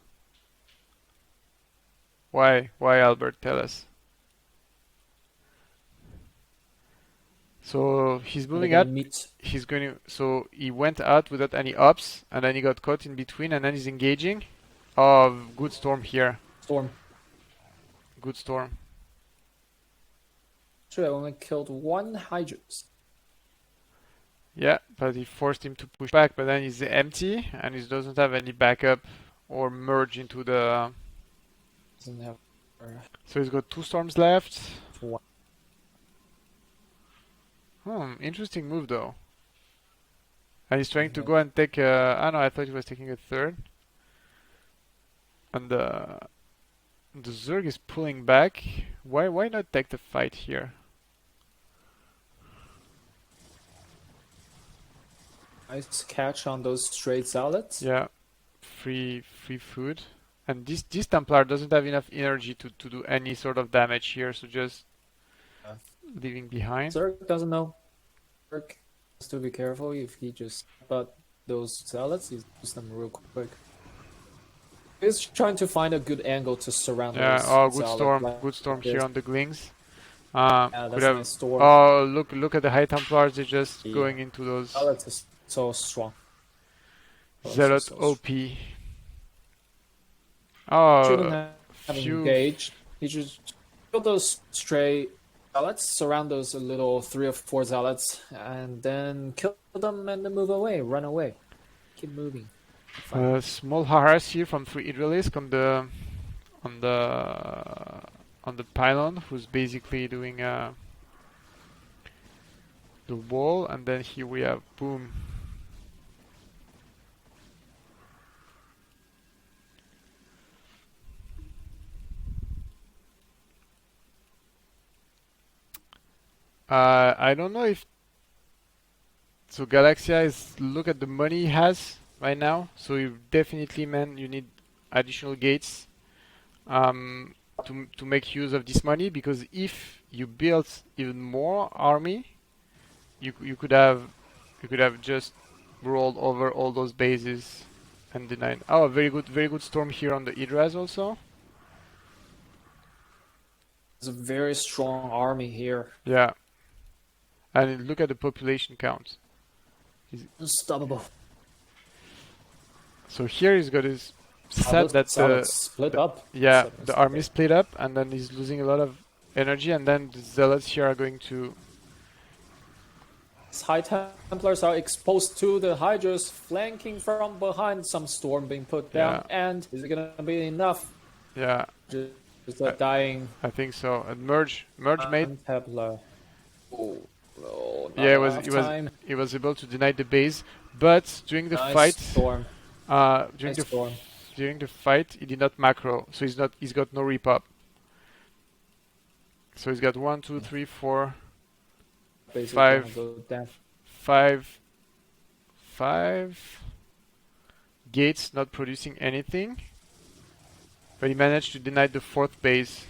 Why? Why, Albert? Tell us. So he's moving out. He's going to. So he went out without any ops, and then he got caught in between, and then he's engaging. Oh, good storm here. Storm. Good storm. Actually, I only killed 1 Hydras. Yeah, but he forced him to push back, but then he's empty, and he doesn't have any backup or merge into the. Doesn't have. So he's got 2 storms left. 1. Interesting move though. And he's trying to go and take oh no, I thought he was taking a third. And the Zerg is pulling back. Why not take the fight here? Nice catch on those straight Zealots. Yeah. Free food. And this Templar doesn't have enough energy to do any sort of damage here, so just leaving behind. Zerg doesn't know. Zerg has to be careful if he just but those Zealots, he uses them real quick. He's trying to find a good angle to surround those good Zealot, storm. like Good storm this. here on the Glings. That's nice storm. Oh, look at the High Templars, they're just going into those. Zealot is so strong. Zealot OP. Oh, Shouldn't have engaged. He just kill those stray Zealots, surround those little 3 or 4 Zealots, and then kill them and then move away, run away. Keep moving. Small harass here from 3 Hydralisk on the pylon, who's basically doing the wall, and then here we have boom. I don't know if so. Galaxia is look at the money he has right now. So you definitely, man, you need additional gates to make use of this money, because if you build even more army, you could have just rolled over all those bases and denied. Oh, very good storm here on the Hydras also. There's a very strong army here. Yeah. And look at the population count. He's unstoppable. So here he's got his set that split up. Yeah, the army split up, and then he's losing a lot of energy, and then the zealots here are going to. High Templars are exposed to the Hydras, flanking from behind. Some storm being put down, and is it gonna be enough? Yeah. Just dying. I think so. And merge mate. Templar. Oh. No, yeah, he was able to deny the base, but during the fight, during the fight, he did not macro, so he's got no repop. So he's got 1, 2, 3, 4, 5, gates not producing anything, but he managed to deny the fourth base,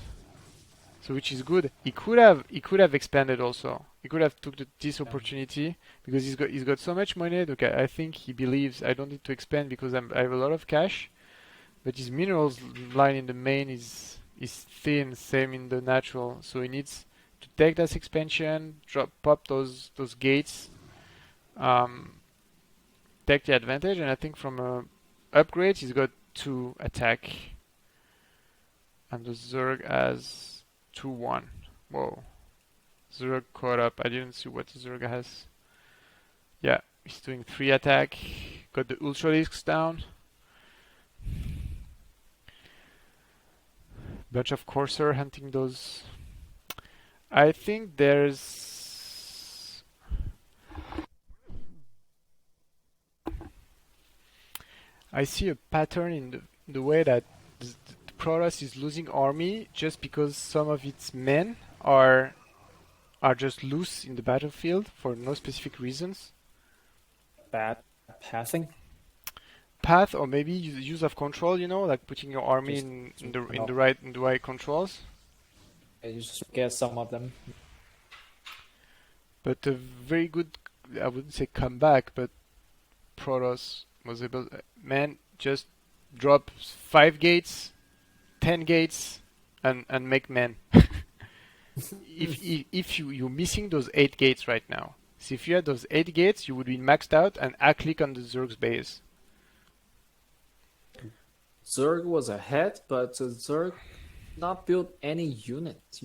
so which is good. He could have expanded also. He could have took this opportunity because he's got so much money. Okay, I think he believes I don't need to expand because I have a lot of cash, but his minerals line in the main is thin, same in the natural, so he needs to take this expansion, pop those gates, um, take the advantage, and I think from upgrades he's got 2 attack, and the Zerg has 2-1. Whoa, Zerg caught up. I didn't see what the Zerg has. Yeah, he's doing 3 attack. Got the Ultralisks down. Bunch of Courser hunting those. I think I see a pattern in the way that the Protoss is losing army just because some of its men are just loose in the battlefield for no specific reasons. Bad pathing. Path, or maybe use of control, like putting your army Just in the right controls. You just get some of them. But a very good, I wouldn't say comeback, but Protoss was able, man, just drop 5 gates, 10 gates, and make men. if you're missing those 8 gates right now. So if you had those 8 gates, you would be maxed out and click on the Zerg's base. Zerg was ahead, but Zerg not built any units.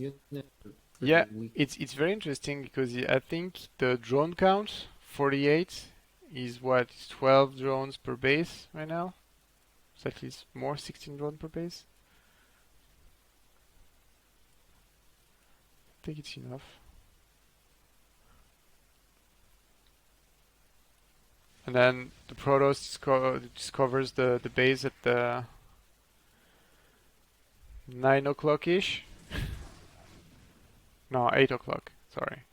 Yeah, Weak. it's very interesting because I think the drone count 48 is what, 12 drones per base right now. It's at least more, 16 drones per base. I think it's enough. And then the Protoss discovers the base at the 9 o'clock-ish. No, 8 o'clock, sorry.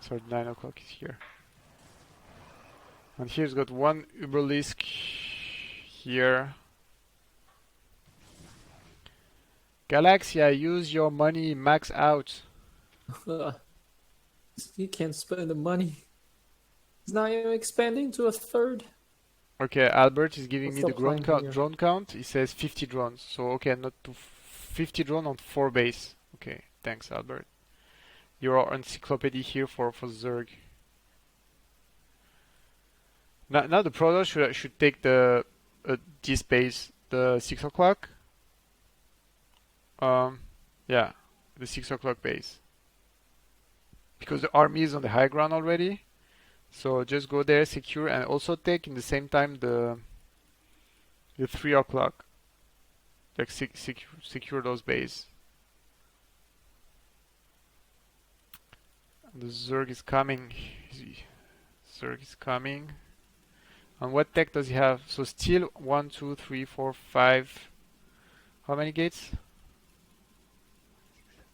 So 9 o'clock is here. And here's got one Uberlisk here. Galaxia, use your money, max out. He can't spend the money. He's not even expanding to a third. Okay, Albert is giving What's me the the plan here? drone count. He says 50 drones. So okay, not to 50 drone on 4 base. Okay, thanks Albert. You're our encyclopedia here for Zerg. Now the Protoss should take the this base, the 6 o'clock. Yeah, the 6 o'clock base. Because the army is on the high ground already. So just go there, secure, and also take in the same time the 3 o'clock. Like secure those bases. The Zerg is coming. Zerg is coming. And what tech does he have? So still 1, 2, 3, 4, 5. How many gates?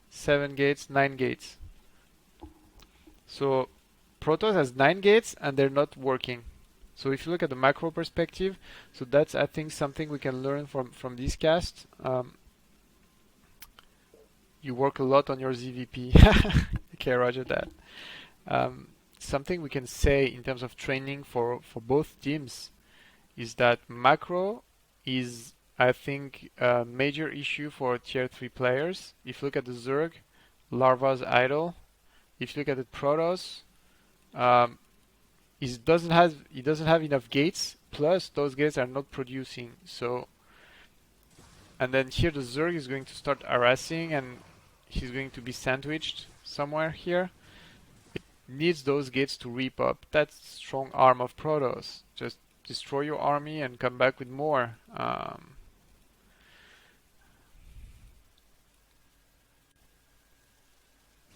7 gates, 9 gates. So Protoss has 9 gates and they're not working. So if you look at the macro perspective, so that's I think something we can learn from this cast. You work a lot on your ZVP. Okay, roger that. Something we can say in terms of training for both teams is that macro is, I think, a major issue for tier 3 players. If you look at the Zerg, Larva's idle. If you look at the Protoss, he doesn't have enough gates, plus those gates are not producing. So, and then here the Zerg is going to start harassing and he's going to be sandwiched somewhere here. It needs those gates to reap up. That's strong arm of Protoss. Just destroy your army and come back with more.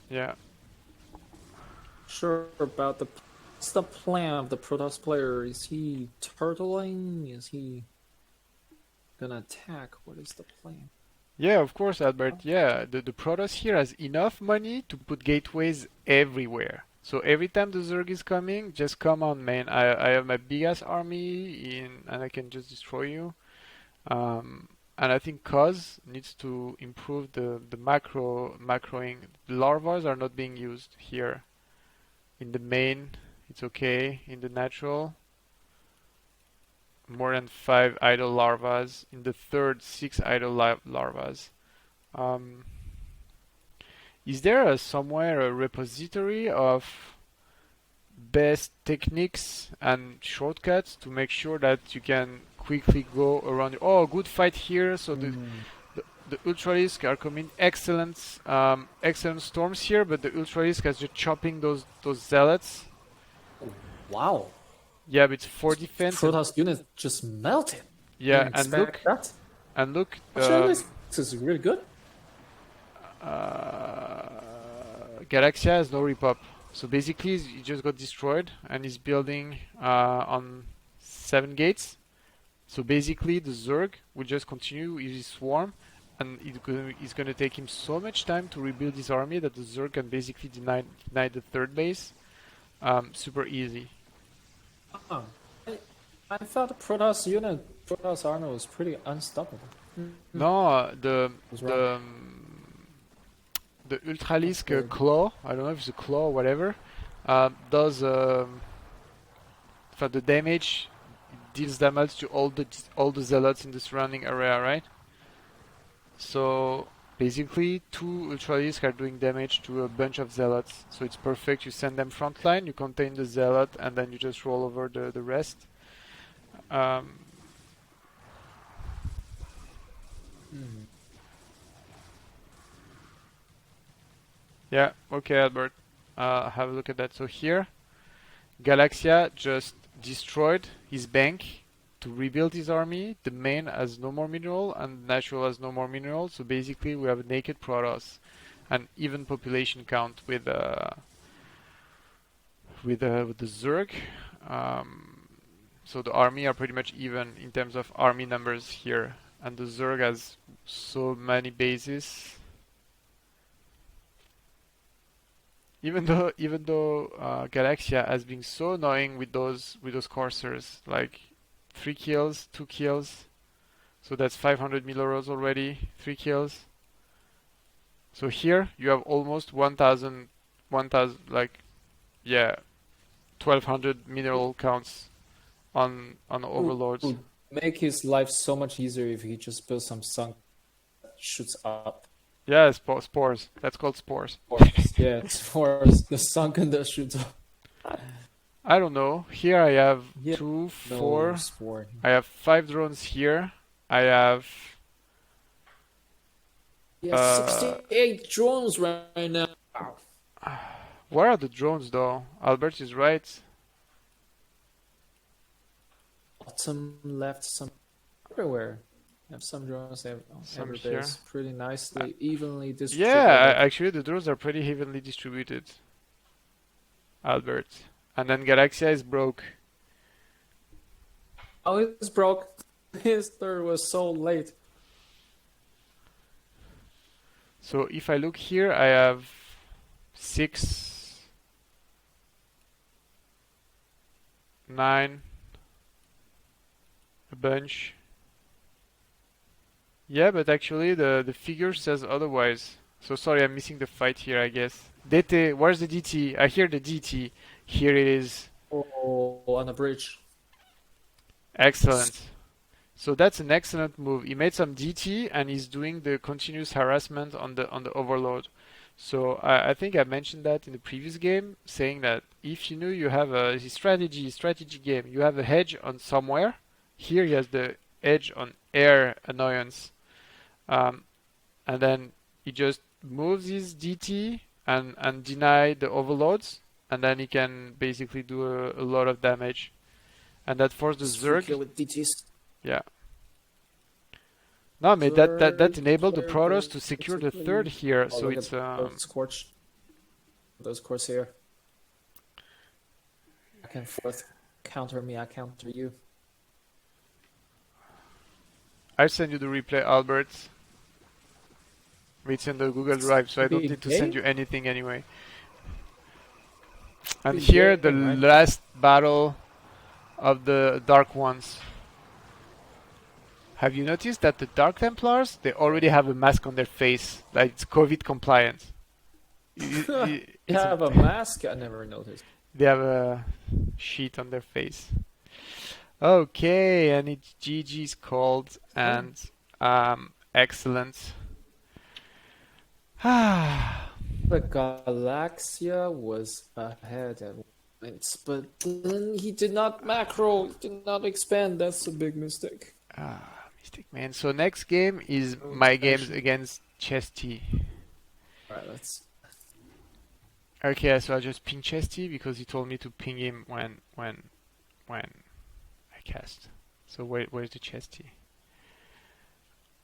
Yeah. Sure about what's the plan of the Protoss player? Is he turtling? Is he gonna attack? What is the plan? Yeah, of course, Albert. Yeah, the Protoss here has enough money to put gateways everywhere. So every time the Zerg is coming, just come on, man. I have my big ass army and I can just destroy you. And I think Cause needs to improve the macroing. The larvas are not being used here. In the main, it's okay. In the natural, more than 5 idle larvas. In the third, 6 idle larvas. Um, is there somewhere a repository of best techniques and shortcuts to make sure that you can quickly go around? Oh, good fight here. So the Ultralisk are coming excellent storms here, but the Ultralisk is just chopping those zealots. Wow. Yeah, but it's 4 defense and Protoss unit just melted. yeah, Didn't expect that. and look, Actually, this is really good. Galaxia has no repop. So basically, he just got destroyed and he's building on 7 gates. So basically, the Zerg will just continue with his swarm, and it's going to take him so much time to rebuild his army that the Zerg can basically deny the third base. Super easy. Oh, I thought Protoss army was pretty unstoppable. No, Was the wrong. the Ultralisk Weird. claw, I don't know if it's a claw or whatever, does for the damage, it deals damage to all the zealots in the surrounding area, right? So basically, 2 Ultralisk are doing damage to a bunch of zealots. So it's perfect. You send them frontline, you contain the zealot, and then you just roll over the rest. Um, Mhm. yeah, okay, Albert. Have a look at that. So here, Galaxia just destroyed his bank to rebuild his army. The main has no more mineral, and natural has no more mineral. So basically, we have a naked Protoss, and even population count with the Zerg. So the army are pretty much even in terms of army numbers here, and the Zerg has so many bases. Even though Galaxia has been so annoying with those coursers, like 3 kills, 2 kills, so that's 500 Miloros already, 3 kills. So here you have almost 1,000 like yeah 1,200 mineral counts on overlords. Would make his life so much easier if he just built some sun that shoots up. Yeah, spores. That's called spores. Yeah, it's for the sunken that shoots up. I don't know. Here I have Yeah, 2, no 4. sport. I have 5 drones here. I have Yeah, 68 drones right now. Wow. where are the drones though? Albert is right. Bottom left, some everywhere. Have some drones Some every here. base, pretty nicely, evenly Yeah, distributed. actually the drones are pretty evenly distributed. Albert. And then Galaxia is broke. Oh, it's broke. His third was so late. So if I look here, I have 6, 9, a bunch. Yeah, but actually the figure says otherwise. So sorry, I'm missing the fight here, I guess. DT, where's the DT? I hear the DT. Here it is. Oh, on the bridge. Excellent. So that's an excellent move. He made some DT and he's doing the continuous harassment on the overload. So I think I mentioned that in the previous game, saying that if you know you have a strategy game, you have a hedge on somewhere. Here he has the edge on air annoyance. And then he just moves his DT and deny the overloads, and then he can basically do a lot of damage. And that forced the Zerg. With DTs. Yeah. No, mate, that enabled the Zerg Protoss to secure the third here. Oh, So look it's at those scorch. Those cores here. Back and forth. Counter me, I counter you. I'll send you the replay, Albert. It's in the Google Drive, so I don't need to send you anything anyway. And Good here, the game, right? last battle of the Dark Ones. Have you noticed that the Dark Templars, they already have a mask on their face, like it's COVID compliant. You It's have a mask? I never noticed. they have a sheet on their face. Okay, and it's GG's called Oh, and excellent. Ah, the Galaxia was ahead at points, but then he did not macro, he did not expand. That's a big mistake. mistake, man. So next game is No my games expansion. against Chesty. Alright, let's. Okay, so I just ping Chesty because he told me to ping him when I cast. So where's the Chesty?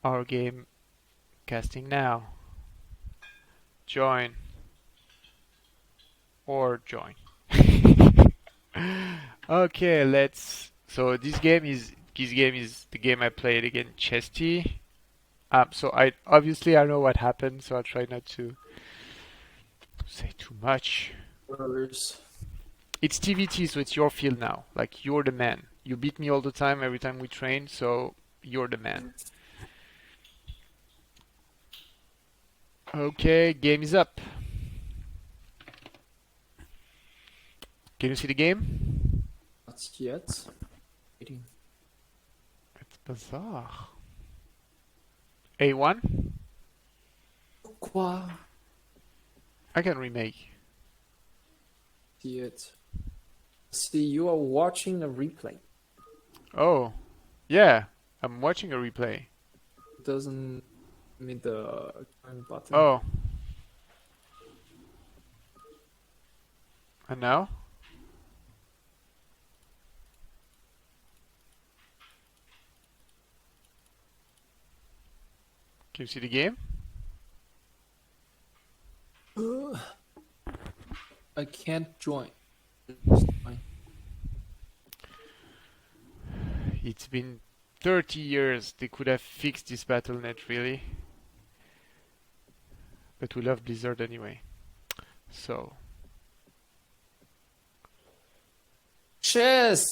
Our game casting now. Join or join. Okay, let's. So this game is the game I played against Chesty. So I know what happened, so I'll try not to say too much. Brothers. It's TVT, so it's your field now. Like you're the man. You beat me all the time every time we train, so you're the man. Okay, game is up. Can you see the game? Not yet. Waiting. It's bizarre. A1? Quoi? I can remake. See it. See, you are watching a replay. Oh, yeah. I'm watching a replay. It doesn't need the join button. Oh. And now? Can you see the game? I can't join. Just join. It's been 30 years. They could have fixed this BattleNet, really. But we love Blizzard anyway. So. Chess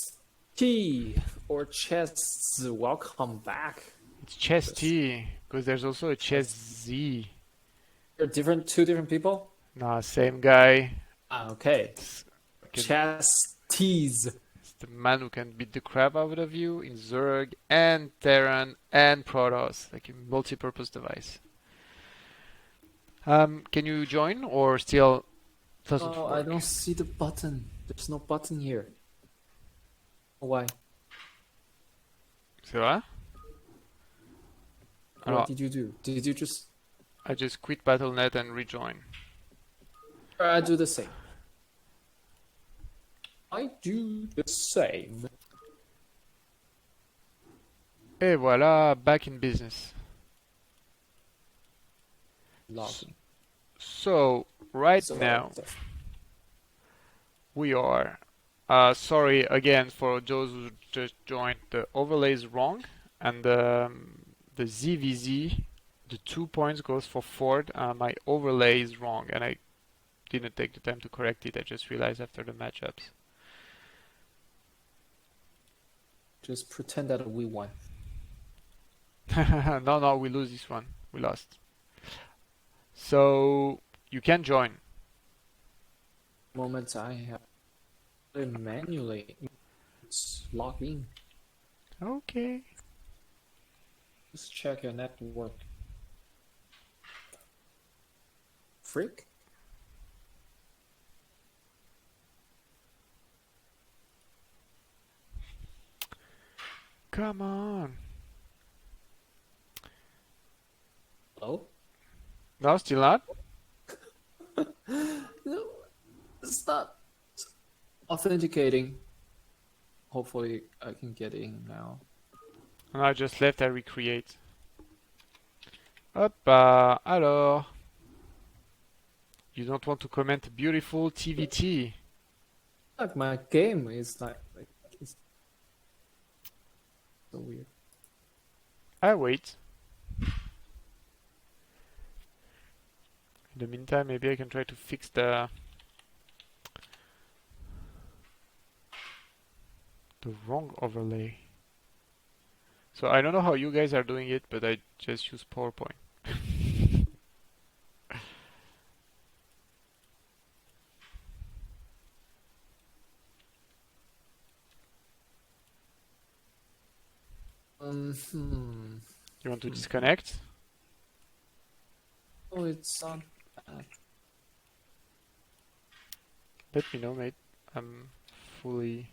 T or chests. Welcome back. It's Chess T, because there's also a Chess Z. They're different, two different people. Nah, same guy. Okay. It's, Chess T's. it's the man who can beat the crap out of you in Zerg and Terran and Protoss, like a multi-purpose device. Can you join or still doesn't Oh, work? I don't see the button. There's no button here. Why? C'est vrai? What did you do? Did you just I just quit BattleNet and rejoin. I do the same? I do the same. Et voilà, back in business. Login. So, right So, now, we are. Sorry again for those who just joined. The overlay is wrong, and the ZVZ, the 2 points goes for Ford. My overlay is wrong, and I didn't take the time to correct it. I just realized after the matchups. just pretend that we won. No, we lose this one. We lost. So you can join. Moment I have to manually log in. Okay. Just check your network. Freak? Come on. Hello? No, still not? No, it's not authenticating. Hopefully I can get in now. And I just left, I recreate. Hoppa, alors. You don't want to comment a beautiful TVT. Like my game is like it's so weird. I wait. In the meantime, maybe I can try to fix the The wrong overlay. So I don't know how you guys are doing it, but I just use PowerPoint. You want to disconnect? Oh, it's not bad. Let me know, mate. I'm fully.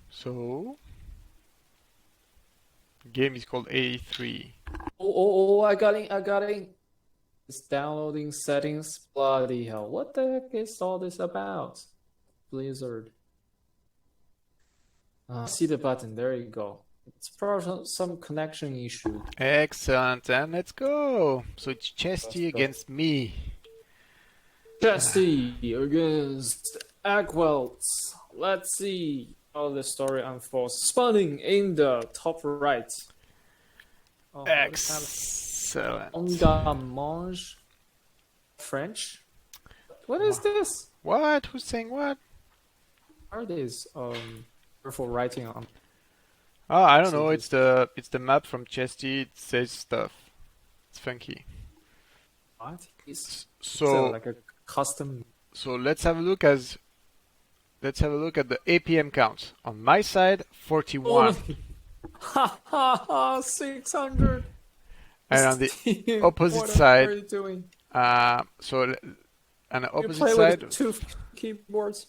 So, game is called A3. Oh, I got it. It's downloading settings. Bloody hell. What the heck is all this about? Blizzard. See the button. There you go. It's probably some connection issue. Excellent, and let's go. So it's Chesty Let's go. against me. Jesse against Akwelz. Let's see how the story unfolds. Spawning in the top right. Oh, Excellent. Engamange. French. What is this? What? Who's saying what? Are these careful writing on? Oh, I don't know. It's the map from Chesty. It says stuff. It's funky. What? It's So like a custom. so let's have a look at the APM count. On my side, 41. Ha ha ha! 600. And on the Steve, opposite what side, are you doing? so on the You opposite play side, with two keyboards.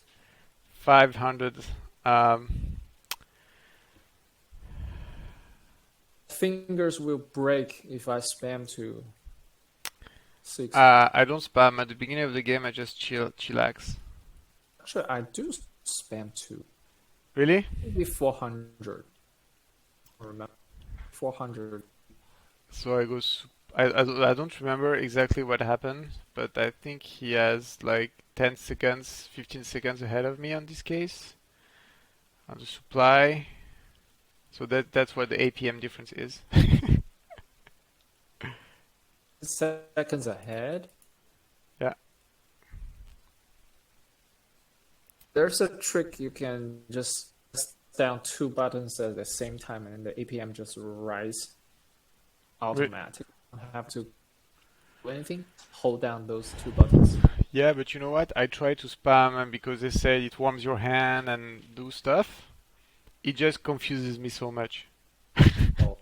500. Fingers will break if I spam to 6. I don't spam at the beginning of the game. I just chillax. Actually, I do spam to Really? maybe 400. Remember 400. So I go. I don't remember exactly what happened, but I think he has like 10 seconds, 15 seconds ahead of me on this case. On the supply. So that's what the APM difference is. Seconds ahead. Yeah. There's a trick you can just press down two buttons at the same time and the APM just rise automatic. You don't have to do anything. Hold down those two buttons. Yeah, but you know what? I try to spam, and because they say it warms your hand and do stuff, it just confuses me so much. Oh.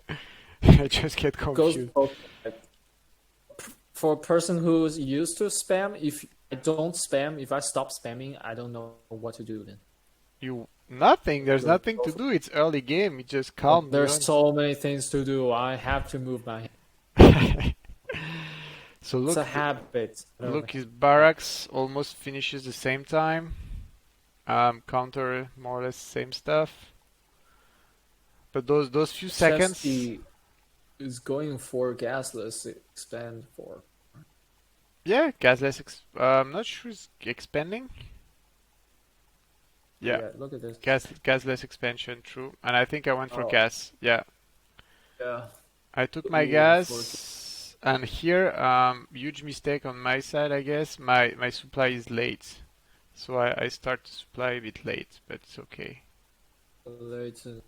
I just get Goes confused. both ways. For a person who's used to spam, if I don't spam, if I stop spamming, I don't know what to do then. Nothing. There's nothing to do. It's early game. It just calm. There's so many things to do. I have to move my hand. So It's look, a habit. look, his barracks almost finishes the same time. Counter more or less same stuff. But those few seconds. Chesty is going for gasless expand for. Yeah, I'm not sure it's expanding. Yeah, Look at this. gasless expansion, true. And I think I went for Oh. gas. Yeah, Yeah. I took my Ooh, gas, and here, huge mistake on my side, I guess. My supply is late, so I start to supply a bit late, but it's okay. Later.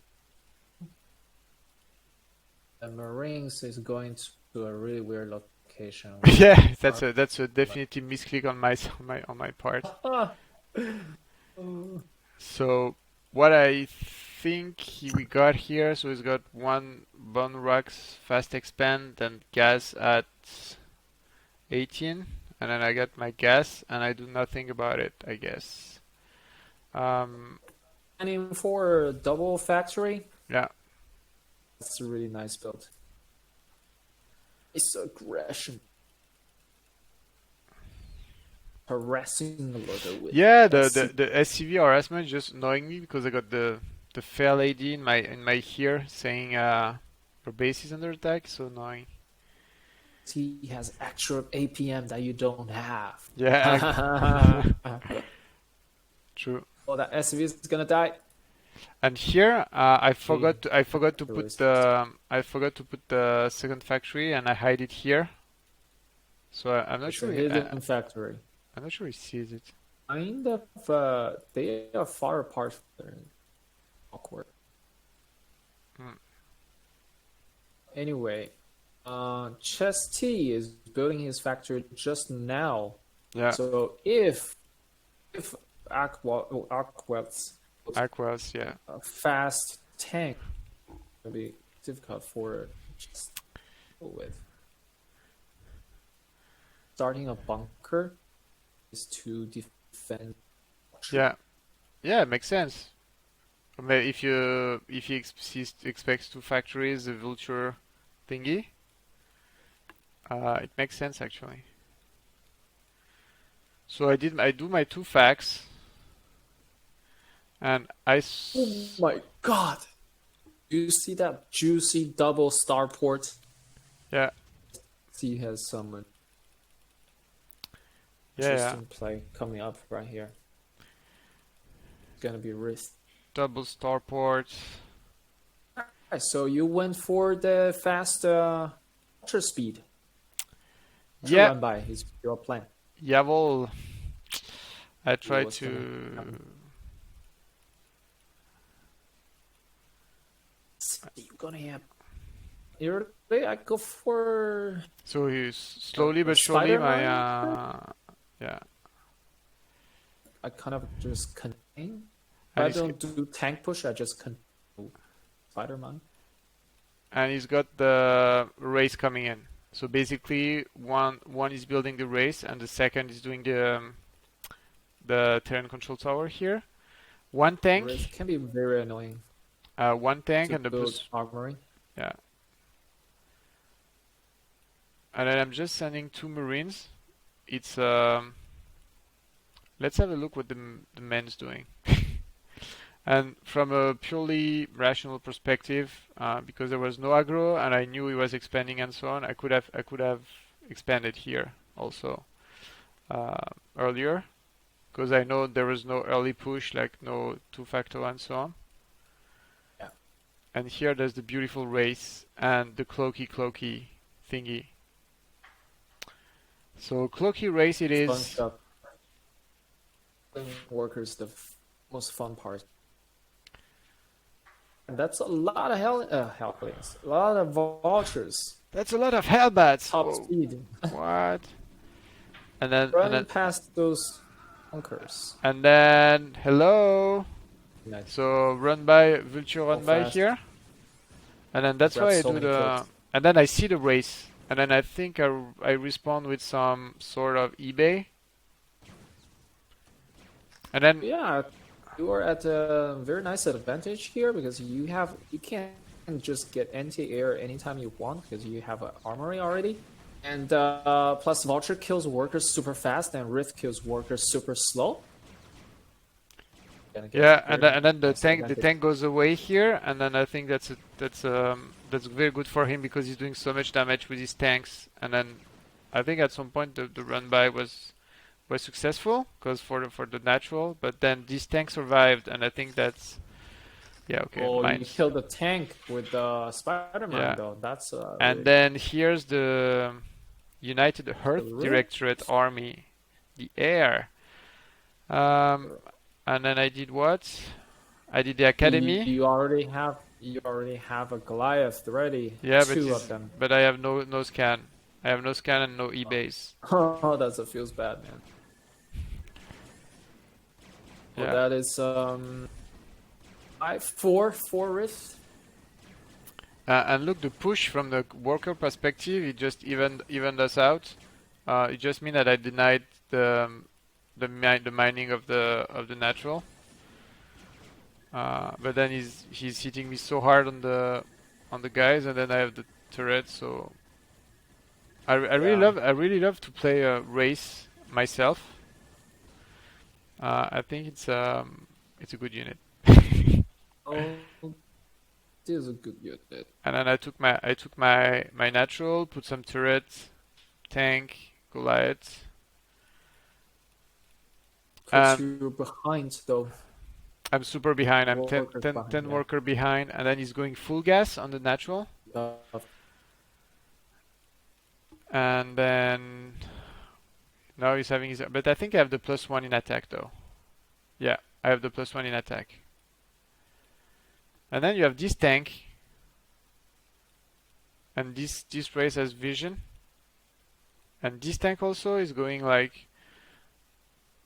The Marines is going to a really weird location. Yeah, that's a definitive misclick on my part. So what I think we got here, so he's got one bone rocks fast expand and gas at 18, and then I got my gas and I do nothing about it, I guess. Planning for a double factory. Yeah. That's a really nice build. It's aggression. Harassing a little with Yeah, the SCV harassment just annoying me because I got the fair lady in my here saying your base is under attack, so annoying. he has actual APM that you don't have. Yeah, true. Oh, that SUV is gonna die. And here, Okay. I forgot to put Tourist. the second factory, and I hide it here. So I'm not It's a sure. hidden factory. I'm not sure he sees it. Kind of, they are far apart. They're awkward. Hmm. Anyway, Chess T is building his factory just now. Yeah, So if Akwelz was Akwelz. Yeah, a fast tank, it'll be difficult for just to deal with. Starting a bunker is to defend. yeah, yeah. It makes sense. If he expects two factories, the vulture thingy, it makes sense actually. So I do my two facts, and Oh my God! You see that juicy double starport? yeah, He has some yeah, yeah. interesting play coming up right here. It's gonna be risk. Double starport. Right, so you went for the fast ultra speed. Ultra Yeah, run by is your plan. yeah. Well, I See try what's gonna to. happen. See you're gonna have. Here I go for So he's slowly but surely my Spider-Man. yeah, I kind of just contain. and I don't do tank push. I just contain Spider-Man. he's got the race coming in. So basically, one is building the race, and the second is doing the terrain control tower here. One Risk tank, can be very annoying one tank, to and the build bus. armory. Yeah, and then I'm just sending two marines. It's let's have a look what the man's doing. And from a purely rational perspective, because there was no aggro and I knew he was expanding and so on, I could have expanded here also earlier, because I know there was no early push, like no two factor and so on. Yeah, And here there's the beautiful race and the cloaky thingy. So cloaky race it fun is. stuff. Workers the most fun part. And that's a lot of helplings, a lot of vultures. That's a lot of hellbats. Top Whoa, speed, what? And running then past those bunkers. hello. Nice. So run by Vulture So run by fast. here, and then that's Grab why I so do many kills. and then I see the race, and then I think I respawn with some sort of eBay, and then Yeah, you are at a very nice advantage here because you can just get anti-air anytime you want because you have an armory already. And plus Vulture kills workers super fast and Rift kills workers super slow. Gonna get yeah, very and then nice the advantage. tank goes away here, and then I think that's very good for him because he's doing so much damage with his tanks, and then I think at some point the run by was successful because for the natural, but then this tank survived, and I think that's yeah okay Oh, you mine's killed the tank with the Spider-Man yeah, though. That's and really then here's the United the Earth Rift. Directorate Army, the air, um, and then I did what? I did the academy. You already have a Goliath ready. Yeah, Two of them. but I have no scan. I have no scan and no e-base. Oh, that feels bad, man. Well, Yeah. that is four Rift. And look, the push from the worker perspective, it just evened us out. It just means that I denied the mining of the natural. But then he's hitting me so hard on the guys, and then I have the turret. So Yeah. I really love to play a race myself. I think it's a good unit. Oh, this is a good unit. And then I took my natural, put some turret, tank, Goliath, Puts and you behind though. I'm super behind. I'm 10, workers 10, behind. 10 Yeah. worker behind, and then he's going full gas on the natural, Of- and then now he's having his. But I think I have the +1 in attack though. Yeah, I have the +1 in attack. And then you have this tank, and this race has vision, and this tank also is going like,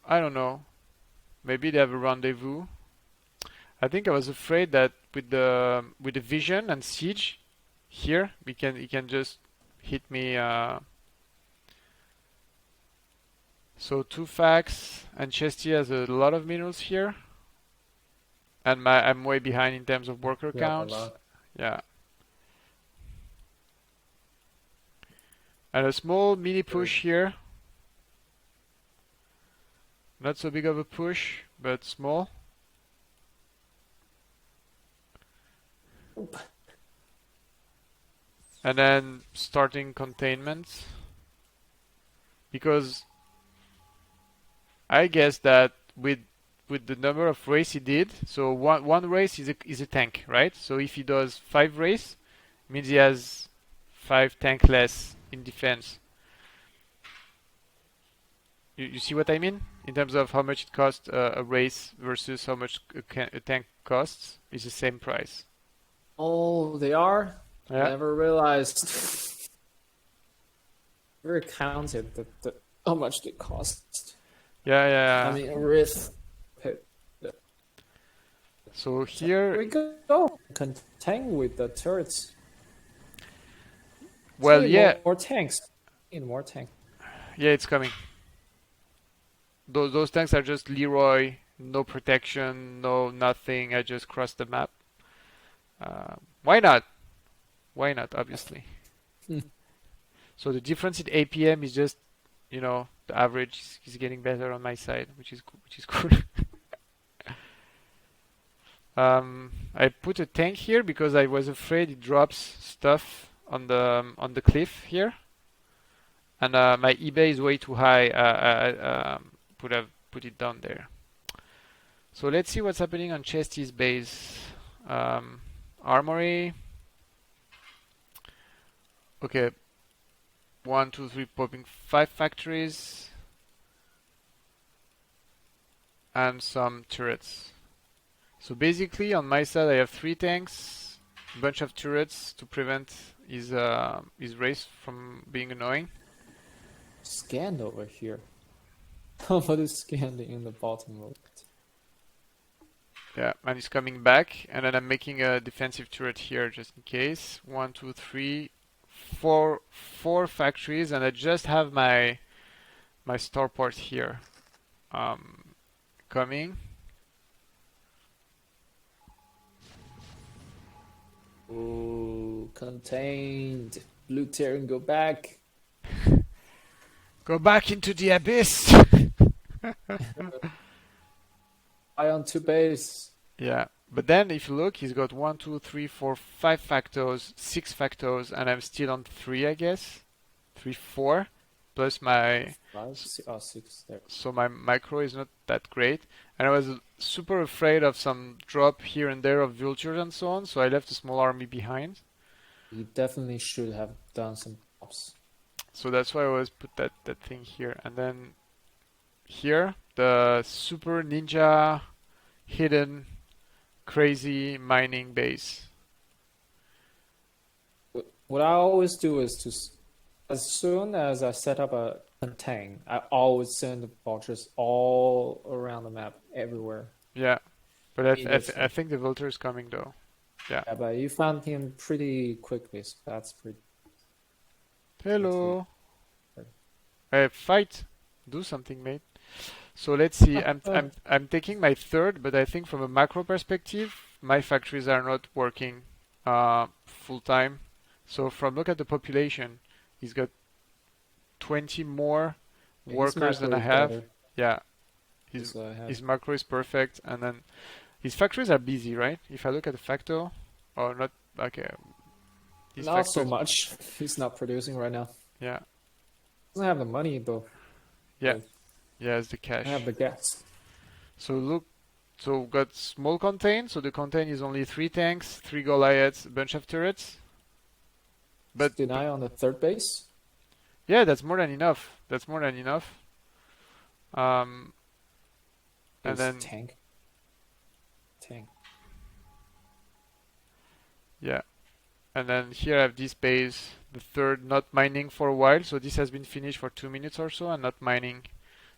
I don't know. Maybe they have a rendezvous. I think I was afraid that with the vision and siege here, he can just hit me. So two facts, and Chesty has a lot of minerals here, and I'm way behind in terms of worker You have a counts. lot. Yeah, and a small mini Very- push here. Not so big of a push, but small. And then starting containment, because I guess that with the number of race he did, so one race is a tank, right? So if he does 5 race, means he has 5 tank less in defense. You see what I mean? In terms of how much it costs a race versus how much a tank costs, is the same price. Oh, they are? Yeah, Never realized. Never counted how much they cost. yeah, I yeah. mean, with. So Here here, we go. Contain with the turrets. well, Need yeah, more tanks. Need more tanks. yeah, it's coming. Those tanks are just Leroy, no protection, no nothing. I just crossed the map. Why not? Why not? Obviously. Hmm. So the difference in APM is just, the average is getting better on my side, which is good. I put a tank here because I was afraid it drops stuff on the cliff here, and my eBay is way too high. Would have put it down there. So let's see what's happening on Chesty's base. Armory. Okay, 1, 2, 3, popping 5 factories and some turrets. So basically, on my side, I have 3 tanks, a bunch of turrets to prevent his race from being annoying. Scanned over here. What is scanned in the bottom of it? Yeah, and he's coming back, and then I'm making a defensive turret here just in case. 1, 2, 3, 4 factories, and I just have my starport here coming. Ooh, contained. Blue Terran, go back. Go back into the abyss. Ion to base. Yeah, but then if you look, he's got 1, 2, 3, 4, 5 factors, 6 factors, and I'm still on 3, I guess. 3, 4, plus my. 5, 6 there. So my micro is not that great, and I was super afraid of some drop here and there of vultures and so on, so I left a small army behind. You definitely should have done some pops. So that's why I always put that thing here, and then here the super ninja hidden crazy mining base. What I always do is as soon as I set up a contain, I always send the vultures all around the map, everywhere. Yeah, but I Immediately. think the vulture is coming though. Yeah. Yeah, but you found him pretty quickly, so that's pretty. Hello. Fight. Do something, mate. So let's see. I'm taking my third, but I think from a macro perspective, my factories are not working full time. So look at the population, he's got 20 more workers than I have. Better, Yeah, his so I have his macro is perfect, and then his factories are busy, right? If I look at the facto, or not, okay, his not so factories, much. He's not producing right now. yeah, Doesn't have the money though. yeah, But yeah, it's the I have cash. the gas. So look. So we've got small contain. So the contain is only 3 tanks, 3 Goliaths, a bunch of turrets. But Deny on the third base. yeah, that's more than enough. That's more than enough. Um, and Is then tank. Tank. yeah, and then here I have this base, the third, not mining for a while. So this has been finished for 2 minutes or so and not mining.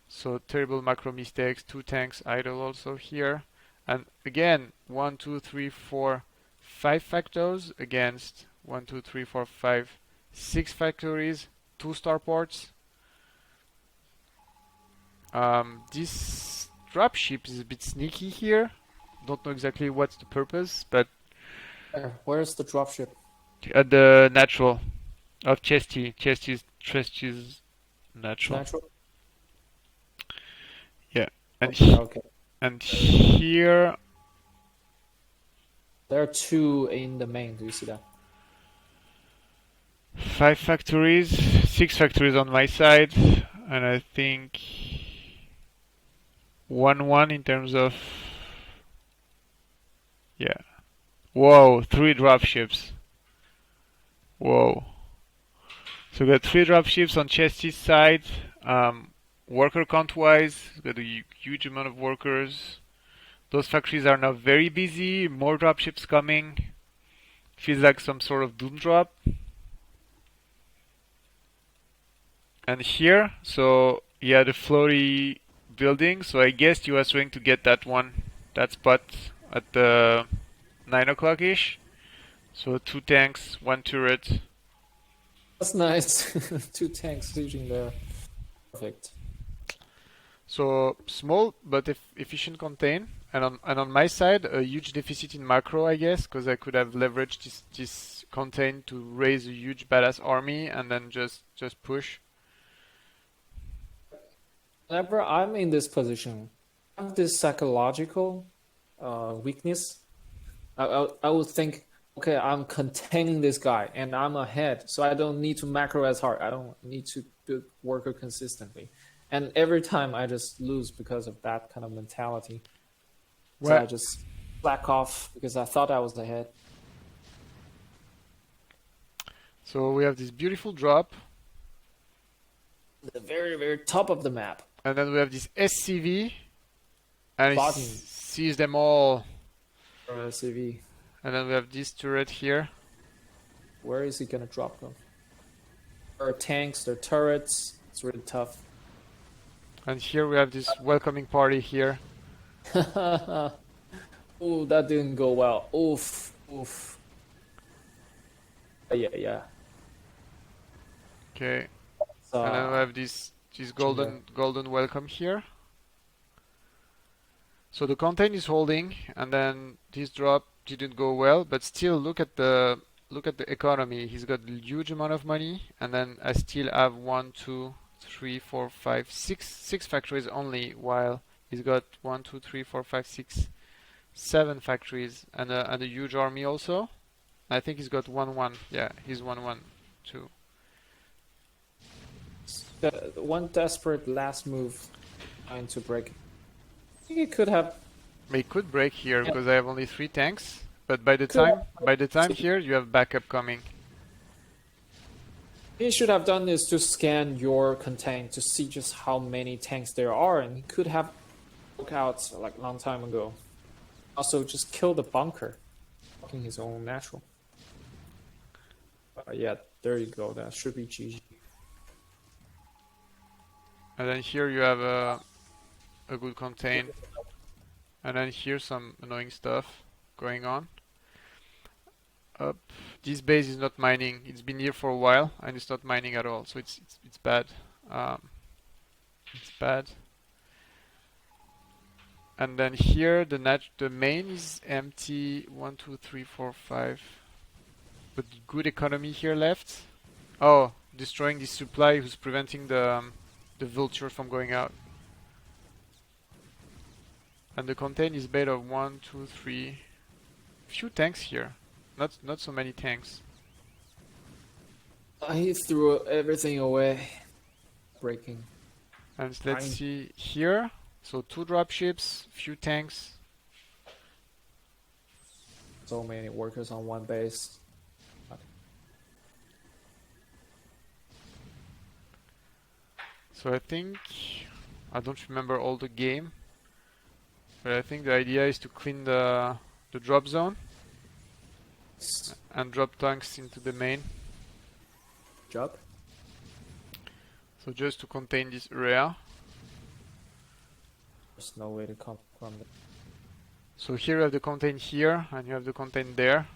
So terrible macro mistakes. 2 tanks idle also here. And again, 1, 2, 3, 4, 5 factors against 1, 2, 3, 4, 5, 6 factories, 2 starports. This dropship is a bit sneaky here. Don't know exactly what's the purpose, but Where's the dropship? at the natural of Chesty. Chesty's It's natural. natural. Yeah. And Okay, okay. and here There are 2 in the main. Do you see that? 5 factories, 6 factories on my side, and I think 1-1 in terms of yeah. Whoa, 3 dropships. Whoa. So we got 3 dropships on Chesty's side. Worker count wise, got a huge amount of workers. Those factories are now very busy. More dropships coming. Feels like some sort of doom drop. And here, so yeah, the floaty building. So I guess you was trying to get that spot at the 9 o'clock ish. So 2 tanks, 1 turret. That's nice. 2 tanks sitting there. Perfect. So small but efficient contain. And on my side, a huge deficit in macro, I guess, because I could have leveraged this contain to raise a huge badass army and then just push. Whenever I'm in this position, I have this psychological weakness. I would think, okay, I'm containing this guy and I'm ahead, so I don't need to macro as hard. I don't need to build worker consistently. And every time I just lose because of that kind of mentality. So Well, I just slack off because I thought I was ahead. so we have this beautiful drop, The very, very top of the map. and then we have this SCV, and it Bottom sees them all. CV. And then we have this turret here. Where is he gonna drop them? There are tanks, there are turrets. It's really tough. And here we have this welcoming party here. Oh, that didn't go well. Oof, oof. Yeah. Okay. So, And then we have this golden welcome here. So the contain is holding, and then this drop didn't go well, but still look at the economy. He's got a huge amount of money, and then I still have 1, 2, 3, 4, 5, 6 factories only, while he's got 1, 2, 3, 4, 5, 6, 7 factories and a huge army also. I think he's got 1-1. Yeah, he's 1-1 too. one desperate last move trying to break. I think he could have. He could break here because I have only 3 tanks, but by the time here you have backup coming. He should have done this to scan your contain to see just how many tanks there are, and he could have broke out like a long time ago. Also, just kill the bunker, blocking his own natural. Yeah, there you go. That should be GG. And then here you have a good contain. And then here some annoying stuff going on. Up. This base is not mining. It's been here for a while and it's not mining at all. So it's bad. It's bad. And then here the main is empty. 1, 2, 3, 4, 5. But good economy here left. Oh, destroying this supply who's preventing the vulture from going out. And the contain is made of 1, 2, 3. Few tanks here. Not so many tanks. He threw everything away. Breaking. And let's see here. So 2 dropships, few tanks. So many workers on one base. So I don't remember all the game, but I think the idea is to clean the drop zone and drop tanks into the main. Job. So just to contain this area. There's no way to come from it. So here you have the contain here, and you have the contain there,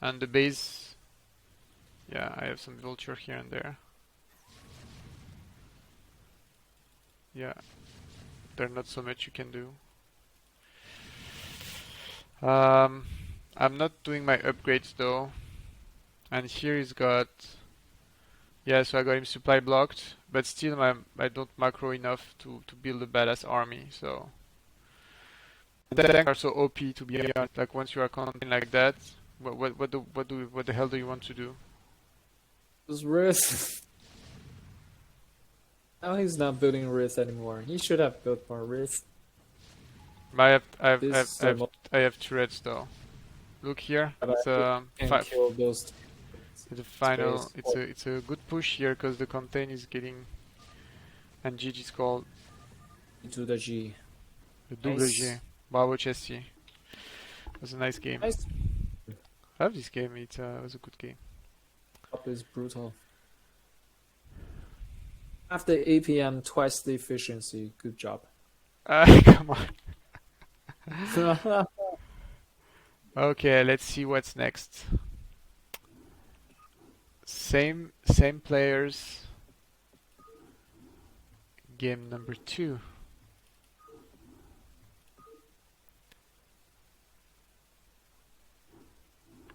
and the base. Yeah, I have some vulture here and there. Yeah, there's not so much you can do. I'm not doing my upgrades though. And here he's got, yeah, so I got him supply blocked, but still I don't macro enough to build a badass army, so. The tanks are so OP to be honest, like once you are content like that, what the hell do you want to do? This Wraith. Now he's not building Wraith anymore. He should have built more Wraith. I This have turrets though. Look here, But it's a can kill those the final. space. It's a good push here because the contain is getting, and GG's called To the G. the double Nice. G. Bravo Chesty. It was a nice game. Nice. I love this game. It was a good game. Up is brutal. After 8 p.m., twice the efficiency. Good job. Come on. Okay, let's see what's next. Same players. Game number 2.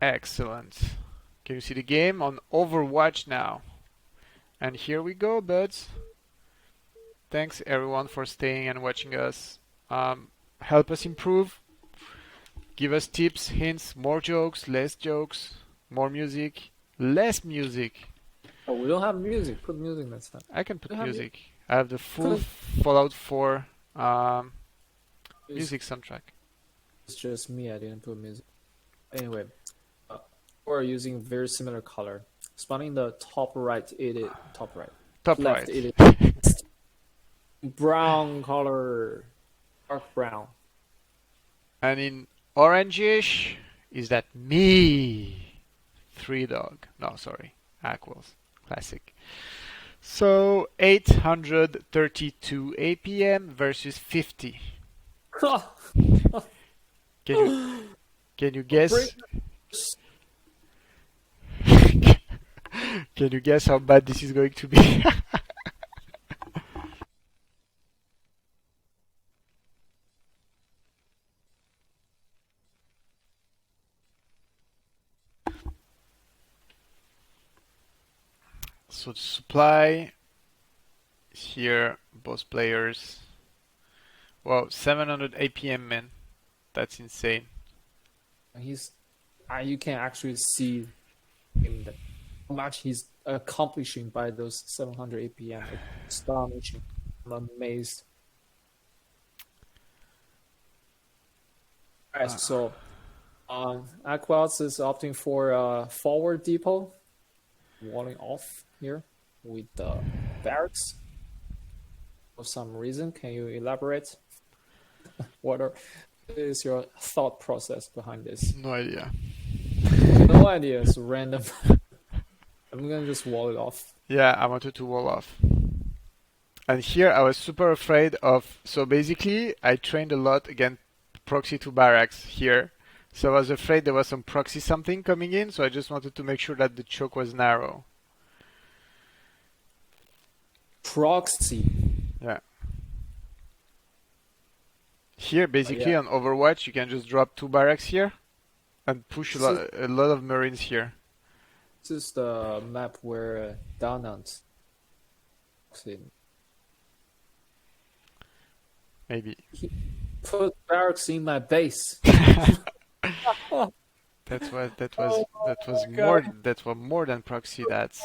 Excellent. Can you see the game on Overwatch now? And here we go, buds. Thanks everyone for staying and watching us. Help us improve. Give us tips, hints, more jokes, less jokes, more music, less music. Oh, we don't have music. Put music next time. I can put We have music. I have the full Fallout 4 music soundtrack. It's just me. I didn't put music. Anyway, we're using very similar color. Spawning the top right, top right. Top Left, right. Brown color, dark brown. And in orangish, is that me? 3Dog. No, sorry. Akwelz. Classic. So 832 APM versus 50. Can you guess? Can you guess how bad this is going to be? So the supply here, both players. Wow, 700 APM, man. That's insane. You can actually see him how much he's accomplishing by those 700 APM. It's astonishing. I'm amazed. Alright, so Akwelz is opting for forward depot, walling off here with the barracks. For some reason, can you elaborate? What is your thought process behind this? No idea. No idea. It's random. I'm gonna just wall it off. Yeah, I wanted to wall off. And here I was super afraid of. So basically, I trained a lot against proxy to barracks here. So I was afraid there was some proxy something coming in. So I just wanted to make sure that the choke was narrow. Proxy. Yeah. Here, basically, yeah. on Overwatch, you can just drop 2 barracks here and push a lot of marines here. This is the map where Downant. Maybe. He put barracks in my base. That was more than proxy. That's.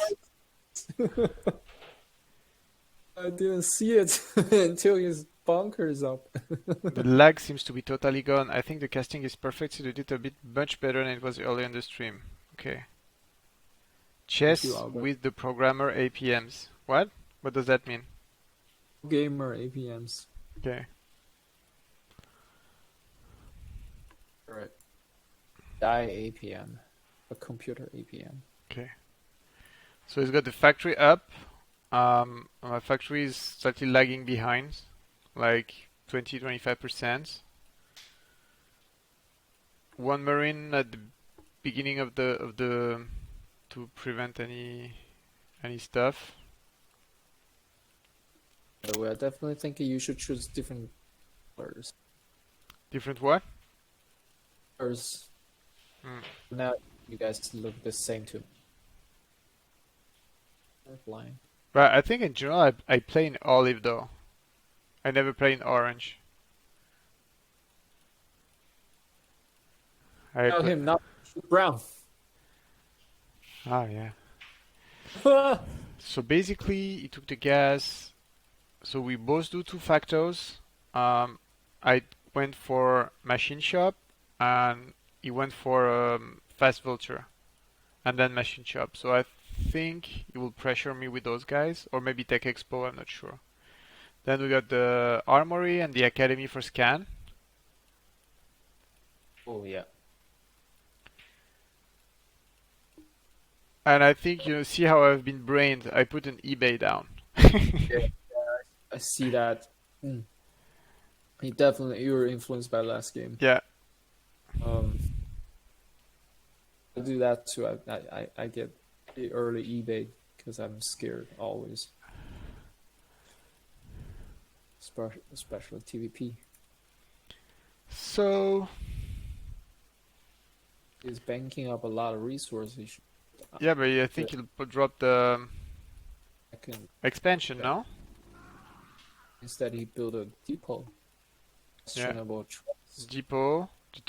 I didn't see it until he's bunkers up. The lag seems to be totally gone. I think the casting is perfect, so they did a bit much better than it was earlier in the stream. Okay. Thank you, Chess Albert. with the programmer APMs. What? What does that mean? Gamer APMs. Okay. Right. Die APM. A computer APM. Okay. So it's got the factory up. My factory is slightly lagging behind, like 20-25%. One marine at the beginning of the to prevent any stuff. So I definitely think you should choose different colors. Different what? Colors. Now you guys look the same too. Blind. But I think in general I play in olive though. I never play in orange. Tell him not to shoot brown. Oh yeah. So basically, he took the gas. So we both do two factors. I went for machine shop, and he went for fast vulture, and then machine shop. So I think he will pressure me with those guys, or maybe Tech Expo. I'm not sure. Then we got the armory and the academy for scan. Oh yeah. And I think see how I've been brained. I put an eBay down. Yeah, I see that. You were influenced by last game. Yeah. I do that too. I get the early eBay because I'm scared always. Especially TVP. So He's banking up a lot of resources. yeah, but I think he'll drop the expansion, no? Instead, he built a depot. Questionable choice. Depot.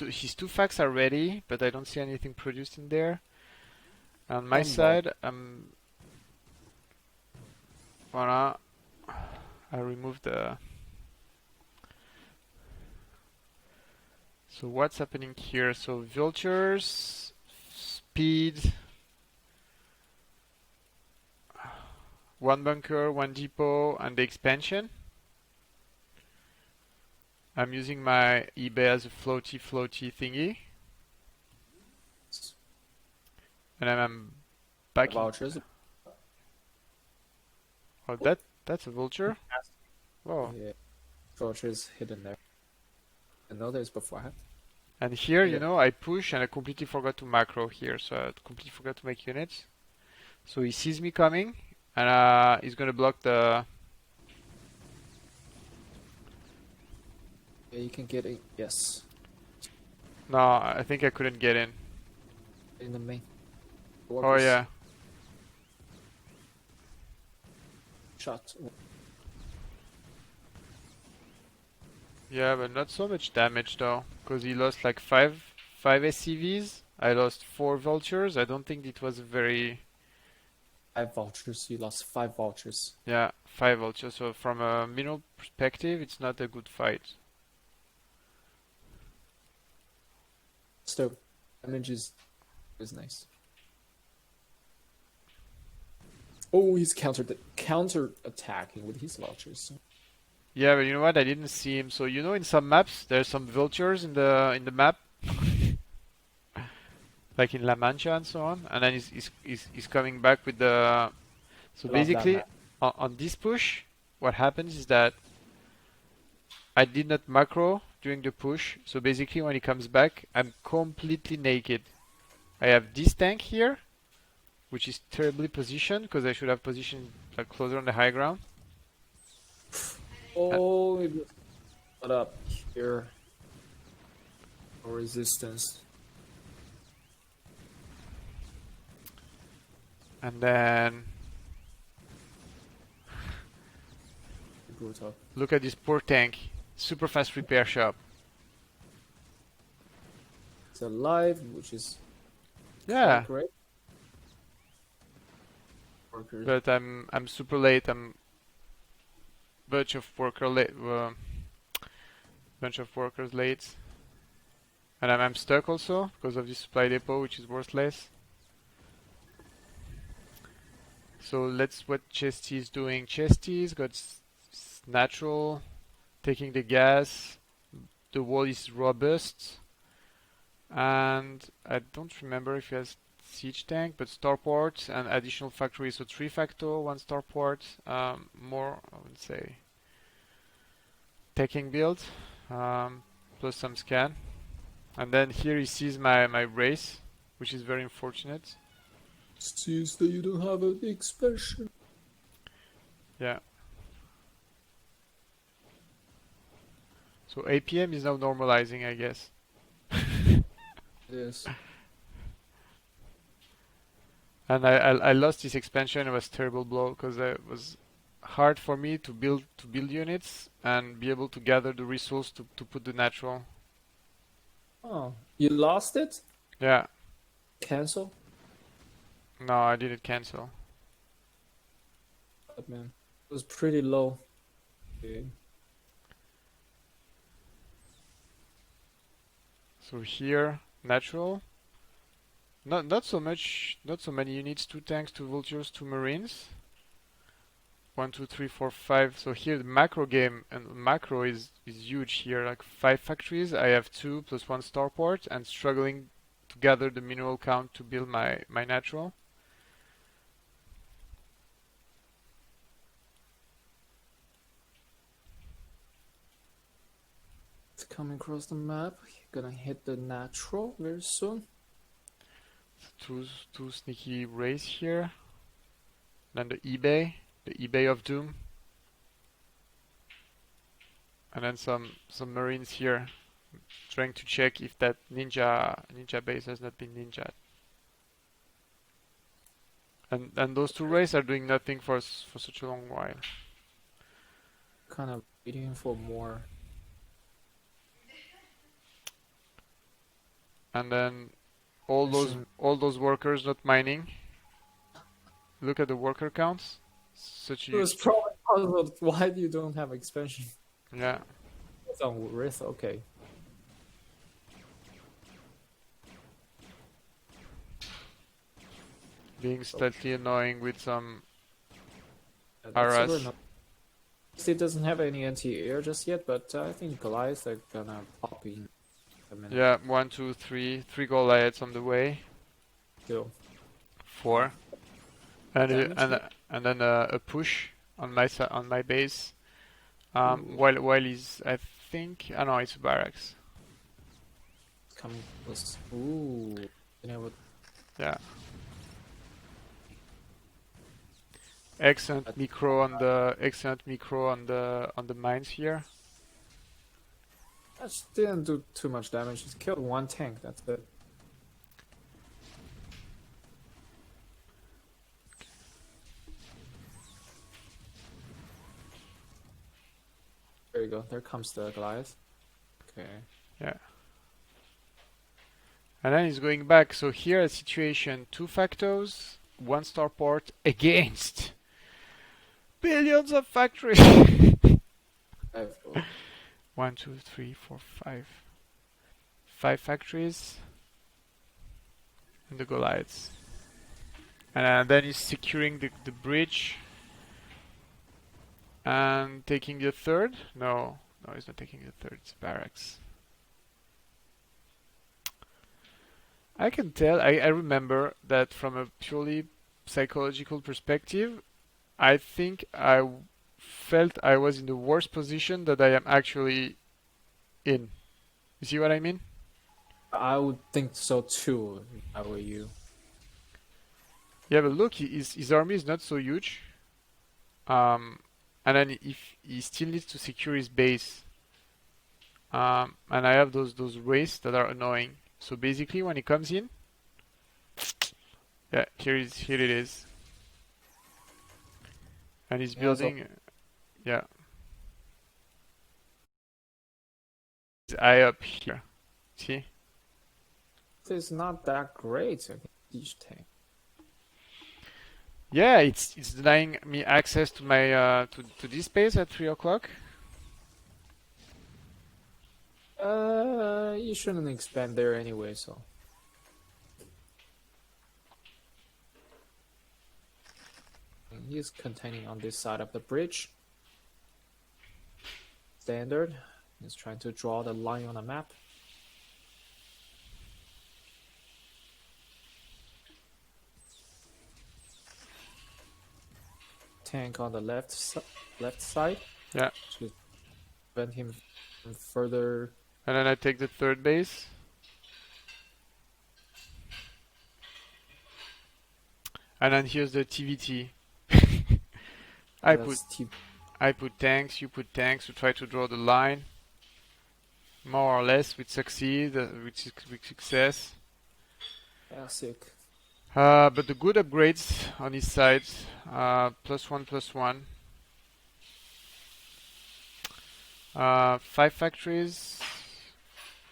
His two facts are ready, but I don't see anything produced in there. On my side, voila. I removed the. So what's happening here? So vultures, speed, one bunker, one depot, and the expansion. I'm using my eBay as a floaty thingy. And I'm back Vouchers. Oh, that's a vulture? Whoa. Yeah. Vouchers hidden there. I know there's beforehand. And here, I push and I completely forgot to macro here. So I completely forgot to make units. So he sees me coming and he's gonna block the... Yeah, you can get it. Yes. No, I think I couldn't get in. In the main. Oh yeah. Shot. Yeah, but not so much damage though, because he lost like five SCVs. I lost 4 vultures. I don't think it was a very... 5 vultures. You lost 5 vultures. Yeah, 5 vultures. So from a mineral perspective, it's not a good fight. Still, damage is nice. Oh, he's counter attacking with his vultures. Yeah, but you know what? I didn't see him. So in some maps there's some vultures in the map, like in La Mancha and so on. And then he's coming back with the. So basically, on this push, what happens is that I did not macro during the push. So basically, when he comes back, I'm completely naked. I have this tank here, which is terribly positioned because I should have positioned like closer on the high ground. Oh, it was put up here. No resistance. And then Brutal. look at this poor tank. Super fast repair shop. It's alive, which is Yeah. great. Workers. But I'm super late. bunch of worker late, bunch of workers late, and I'm stuck also because of this supply depot, which is worthless. So let's what Chesty is doing. Chesty's got natural, taking the gas. The wall is robust, and I don't remember if he has siege tank, but starport and additional factories. So 3 factor, 1 starport, more I would say taking build, plus some scan. And then here he sees my race, which is very unfortunate. Seems that you don't have an expansion. Yeah. So APM is now normalizing, I guess. Yes. And I lost this expansion. It was a terrible blow because it was hard for me to build units and be able to gather the resource to put the natural. Oh, you lost it? Yeah. Cancel? No, I didn't cancel. But man, it was pretty low. Okay. So here, natural. Not so much, not so many units. 2 tanks, 2 vultures, 2 marines. 1, 2, 3, 4, 5. So here the macro game and macro is huge here. Like 5 factories. I have 2 plus 1 starport and struggling to gather the mineral count to build my natural. It's coming across the map. You're gonna hit the natural very soon. Two sneaky rays here. Then the eBay of Doom. And then some marines here, trying to check if that ninja base has not been ninja'd. And those 2 rays are doing nothing for such a long while. Kind of waiting for more. And then all those workers not mining. Look at the worker counts. Such It was huge. probably puzzled why you don't have expansion. Yeah. It's on risk, okay. Being slightly annoying with some That's super Aras. annoying. It doesn't have any anti-air just yet, but I think Goliaths are gonna pop in a minute. Yeah, 1, 2, 3. 3 Goliaths on the way. Still. 4. And Damage and then a push on my base. Ooh. While he's I think I know it's a barracks. Coming close. Ooh. You know what? Yeah. Excellent micro on the mines here. That didn't do too much damage. Just killed 1 tank. That's it. There you go. There comes the Goliath. Okay. Yeah. And then he's going back. So here a situation: 2 factos, 1 starport against billions of factories. 1, 2, 3, 4, 5. 5 factories and the Goliaths. And then he's securing the bridge and taking the 3rd. No, he's not taking the 3rd. It's barracks. I can tell. I remember that from a purely psychological perspective, I think I felt I was in the worst position that I am actually in. You see what I mean? I would think so too, if I were you. Yeah, but look, his army is not so huge. And then if he still needs to secure his base, and I have those rays that are annoying. So basically, when he comes in, yeah, here it is, and he's building, yeah, his eye up here. See? It's not that great. Each tank. Yeah, it's denying me access to my to this space at 3 o'clock. You shouldn't expand there anyway, so. He's containing on this side of the bridge. Standard. He's trying to draw the line on a map. Tank on the left side Yeah, to prevent him from further. and then I take the third base. And then here's the TVT. I put That's T. I put tanks, you put tanks to try to draw the line. More or less, we succeed with success. Classic. But the good upgrades on his side, +1/+1. 5 factories,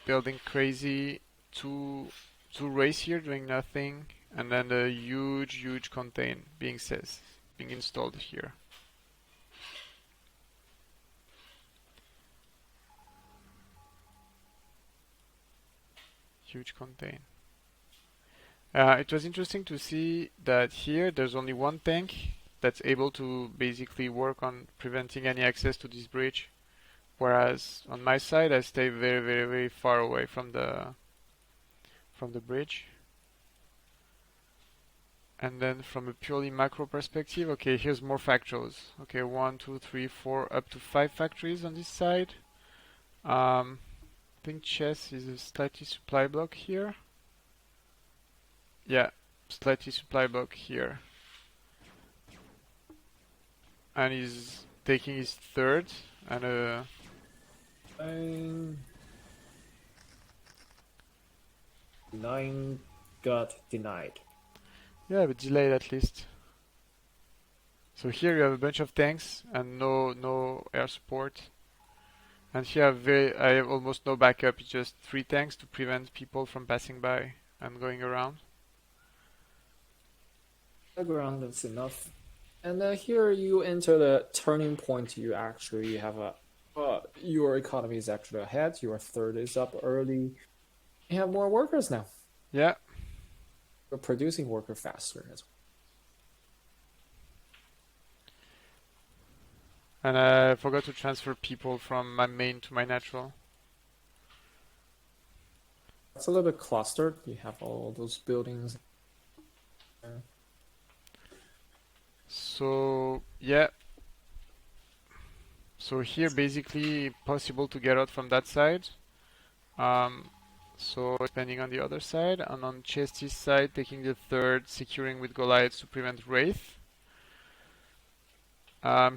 building crazy. Two race here doing nothing, and then a huge contain being installed here. Huge contain. It was interesting to see that here there's only one tank that's able to basically work on preventing any access to this bridge, whereas on my side I stay very far away from the bridge. And then from a purely macro perspective, okay, here's more factories. Okay, 1, 2, 3, 4, up to 5 factories on this side. I think chess is a slightly supply block here. Yeah, slightly supply block here. And he's taking his third and 9 got denied. yeah, but delayed at least. So here you have a bunch of tanks and no air support. And here I have almost no backup. It's just 3 tanks to prevent people from passing by and going around. Background is enough. And here you enter the turning point. You actually have a. Your economy is actually ahead. Your third is up early. You have more workers now. Yeah, You're producing worker faster as well. and I forgot to transfer people from my main to my natural. It's a little bit clustered. You have all those buildings. So yeah. So here basically possible to get out from that side. So expanding on the other side, and on Chesty's side taking the third, securing with Goliaths to prevent Wraith.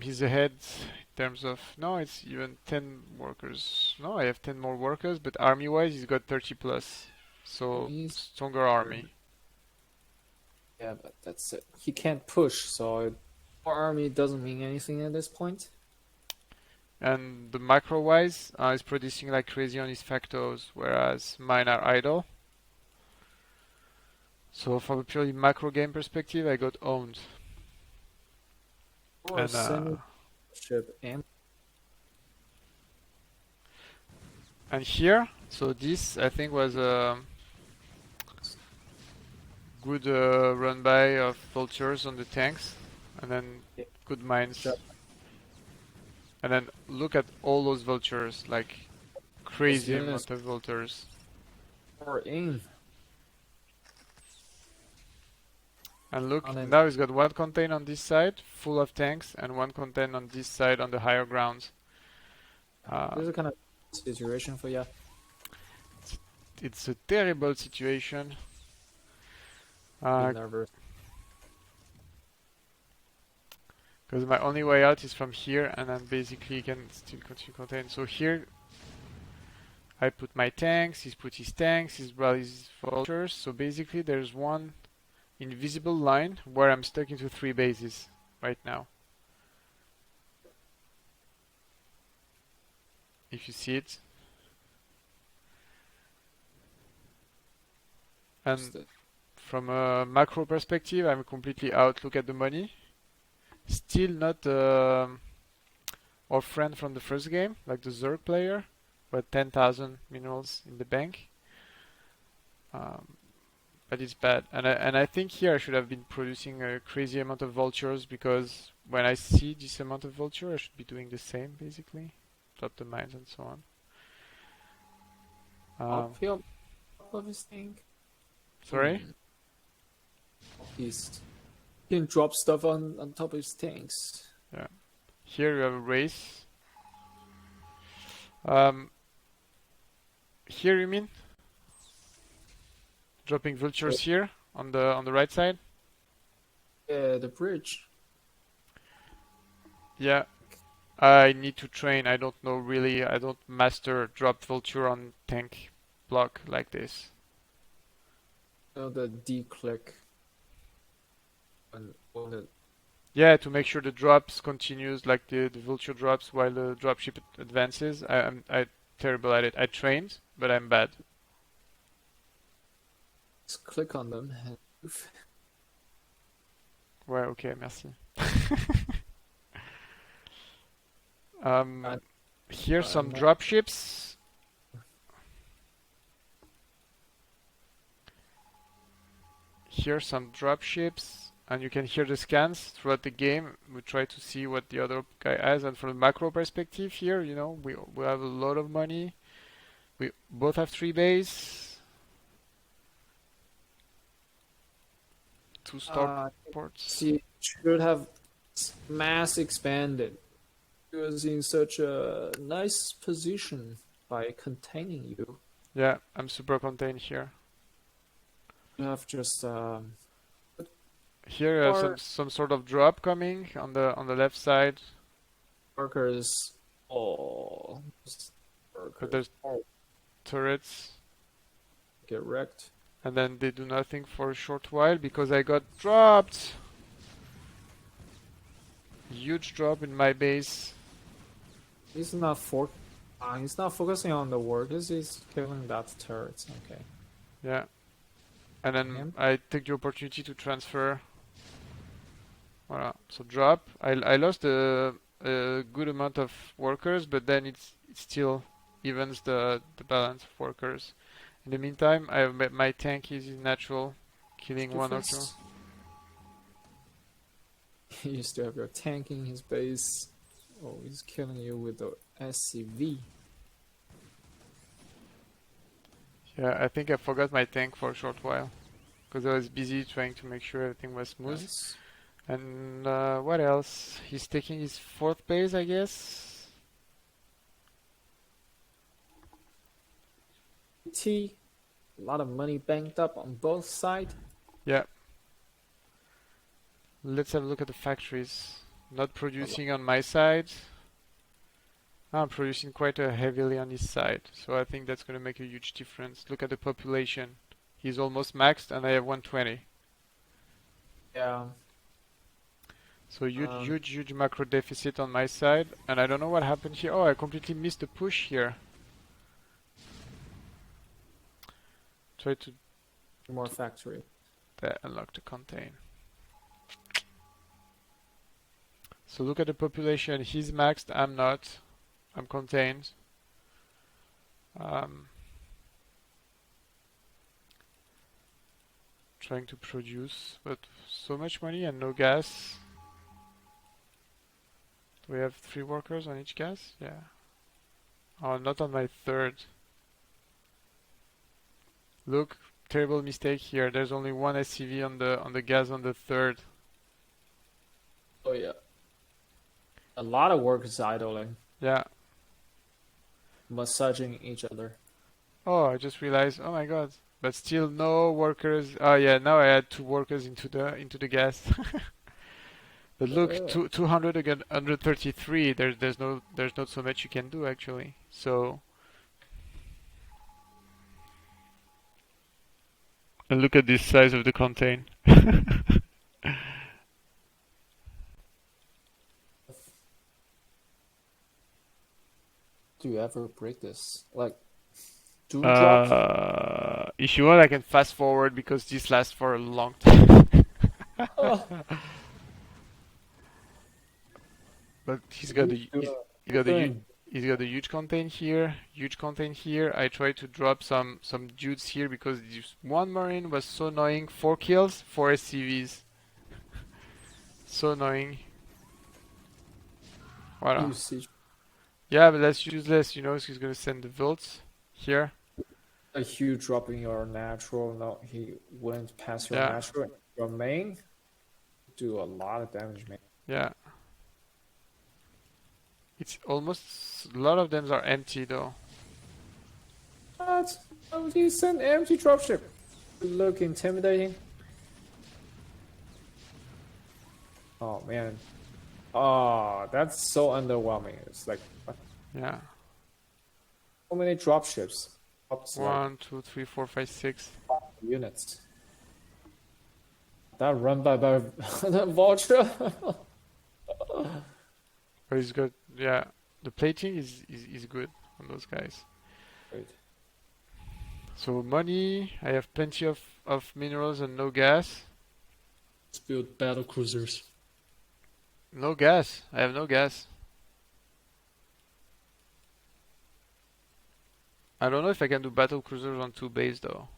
He's ahead in terms of, no, it's even 10 workers. No, I have 10 more workers, but army-wise he's got 30 plus. So stronger army. Yeah, but that's it. He can't push, so more army doesn't mean anything at this point. And the macro-wise is producing like crazy on his factos, whereas mine are idle. So from a purely macro game perspective, I got owned. Or And sending ship and here, so this I think was a good run by of vultures on the tanks, and then good mines. And then look at all those vultures, like crazy amount of vultures. or aim. And look, now he's got one contain on this side, full of tanks, and one contain on this side on the higher grounds. This is a kind of situation for you. It's a terrible situation. Nervous. Because my only way out is from here, and then basically you can still continue contain. So here, I put my tanks, he's put his tanks, he's brought his vultures. So basically there's one invisible line where I'm stuck into 3 bases right now. If you see it. And From a macro perspective, I'm completely out. Look at the money. Still not our friend from the first game, like the Zerg player, but 10,000 minerals in the bank. Um, but it's bad. And I think here I should have been producing a crazy amount of vultures because when I see this amount of vulture, I should be doing the same basically. Drop the mines and so on. I'll feel of his thing. Sorry? He's can drop stuff on top of his tanks. Yeah. Here you have a race. Um, here you mean? Dropping vultures here on the right side? Yeah, the bridge. Yeah. I need to train. I don't know really. I don't master drop vulture on tank block like this. The D click. When the Yeah, to make sure the drops continues like the vulture drops while the dropship advances. I'm terrible at it. I trained, but I'm bad. just click on them and move. Ouais, ok, merci. Here some dropships. Here some dropships, and you can hear the scans throughout the game. We try to see what the other guy has, and from a macro perspective here, you know, we have a lot of money. We both have 3 base, 2 starports. He should have mass expanded. He was in such a nice position by containing you. Yeah, I'm super contained here. You have just Here you have some sort of drop coming on the left side. workers. Oh, But there's turrets. Get wrecked. And then they do nothing for a short while because I got dropped. Huge drop in my base. He's not he's not focusing on the workers. He's killing that turrets. Okay. Yeah. And then I take the opportunity to transfer. Voilà. So drop. I lost a good amount of workers, but then it still evens the balance of workers. In the meantime, I have my tank is in natural, killing one or two. He used to have your tank in his base. Oh, he's killing you with the SCV. Yeah, I think I forgot my tank for a short while because I was busy trying to make sure everything was smooth. Nice. And what else? He's taking his 4th base, I guess. A lot of money banked up on both sides. Yeah. Let's have a look at the factories. Not producing on my side. I'm producing quite heavily on his side, so I think that's going to make a huge difference. Look at the population. He's almost maxed and I have 120. Yeah. So huge macro deficit on my side, and I don't know what happened here. Oh, I completely missed the push here. Try to more factory. Unlock the contain. So look at the population. He's maxed. I'm not. I'm contained. Trying to produce, but so much money and no gas. Do we have 3 workers on each gas? Yeah. Oh, not on my 3rd. Look, terrible mistake here. There's only 1 SCV on the gas on the 3rd. Oh yeah. A lot of workers idling. Yeah. Massaging each other. Oh, I just realized. Oh my god. But still no workers. Oh yeah, now I add 2 workers into the gas. But look, 200 against 133. There's not so much you can do actually. So and look at this size of the contain. Do you ever break this? Like, do drop? If you want, I can fast forward because this lasts for a long time. Oh, But he's got he's got a doing he's got a huge contain here, huge contain here. I tried to drop some dudes here because this one marine was so annoying. 4 kills, 4 SCVs, so annoying. Voila. usage. Yeah, but that's useless, you know. So he's gonna send the volts here. A huge drop in your natural. No, he went past your Yeah, natural. Your main do a lot of damage, man. yeah. It's almost a lot of them are empty though. What? How would you send empty dropship? Look intimidating. Oh man. Oh, that's so underwhelming. It's like what? Yeah. So many dropships. Drops like 1, 2, 3, 4, 5, 6. units. That run by the vulture. But he's got, yeah. The plating is good on those guys. Wait. So money, I have plenty of minerals and no gas. Let's build battle cruisers. No gas. I have no gas. I don't know if I can do battle cruisers on 2 bays though.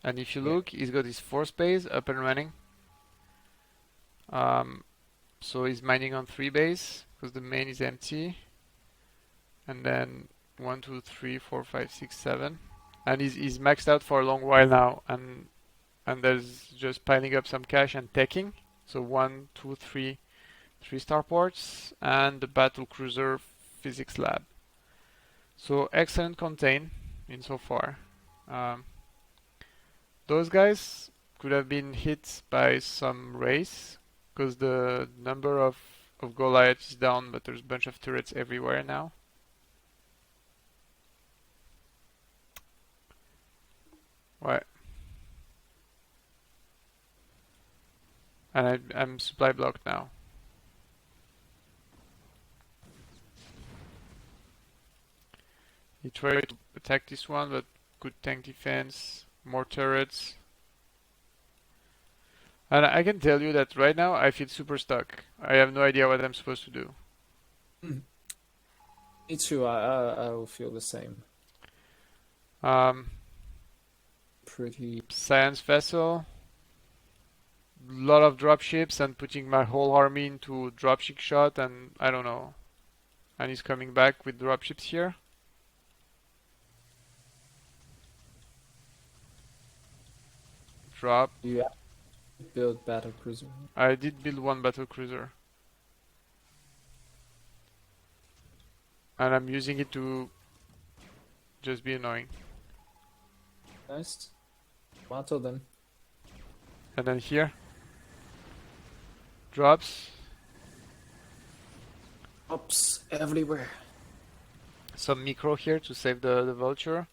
And if you Yeah. look, he's got his 4th base up and running. So he's mining on 3 bays because the main is empty. And then 1, 2, 3, 4, 5, 6, 7. And he's maxed out for a long while now. And there's just piling up some cash and teching. So 1, 2, 3 starports and the battle cruiser physics lab. So excellent contain insofar. Those guys could have been hit by some race because the number of Goliaths is down, but there's a bunch of turrets everywhere now. Right. And I'm supply blocked now. He tried to attack this one, but good tank defense, more turrets. And I can tell you that right now I feel super stuck. I have no idea what I'm supposed to do. Me too. I will feel the same. Um, Pretty. Science vessel, lot of dropships, and putting my whole army into dropship shot, and I don't know. And he's coming back with dropships here. Drop. You have to build battle cruiser. I did build one battle cruiser. And I'm using it to just be annoying. Nice. Tomato then. And then here, drops. Ops everywhere. Some micro here to save the vulture.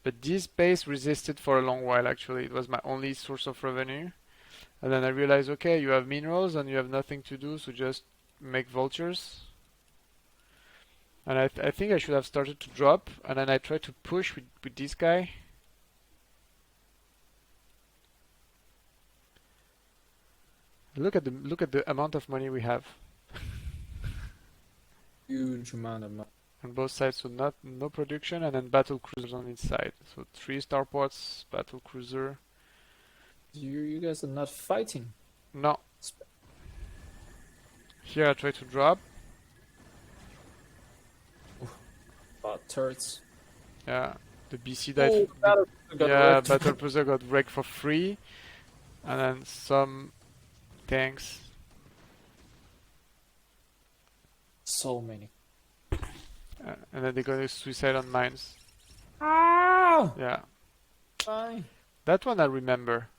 But this base resisted for a long while actually. It was my only source of revenue. And then I realized, okay, you have minerals and you have nothing to do, so just make vultures. And I think I should have started to drop, and then I tried to push with this guy. Look at the amount of money we have Huge amount of money. on both sides. So no production, and then battle cruisers on each side. So 3 starports, battle cruiser. You guys are not fighting. No. Here I try to drop. Turrets. Yeah, the BC died. Battle cruiser got Yeah, wrecked. battle cruiser got wrecked for free, and then some tanks. So many. And then they got a suicide on mines. Ah! Yeah, Bye. that one I remember.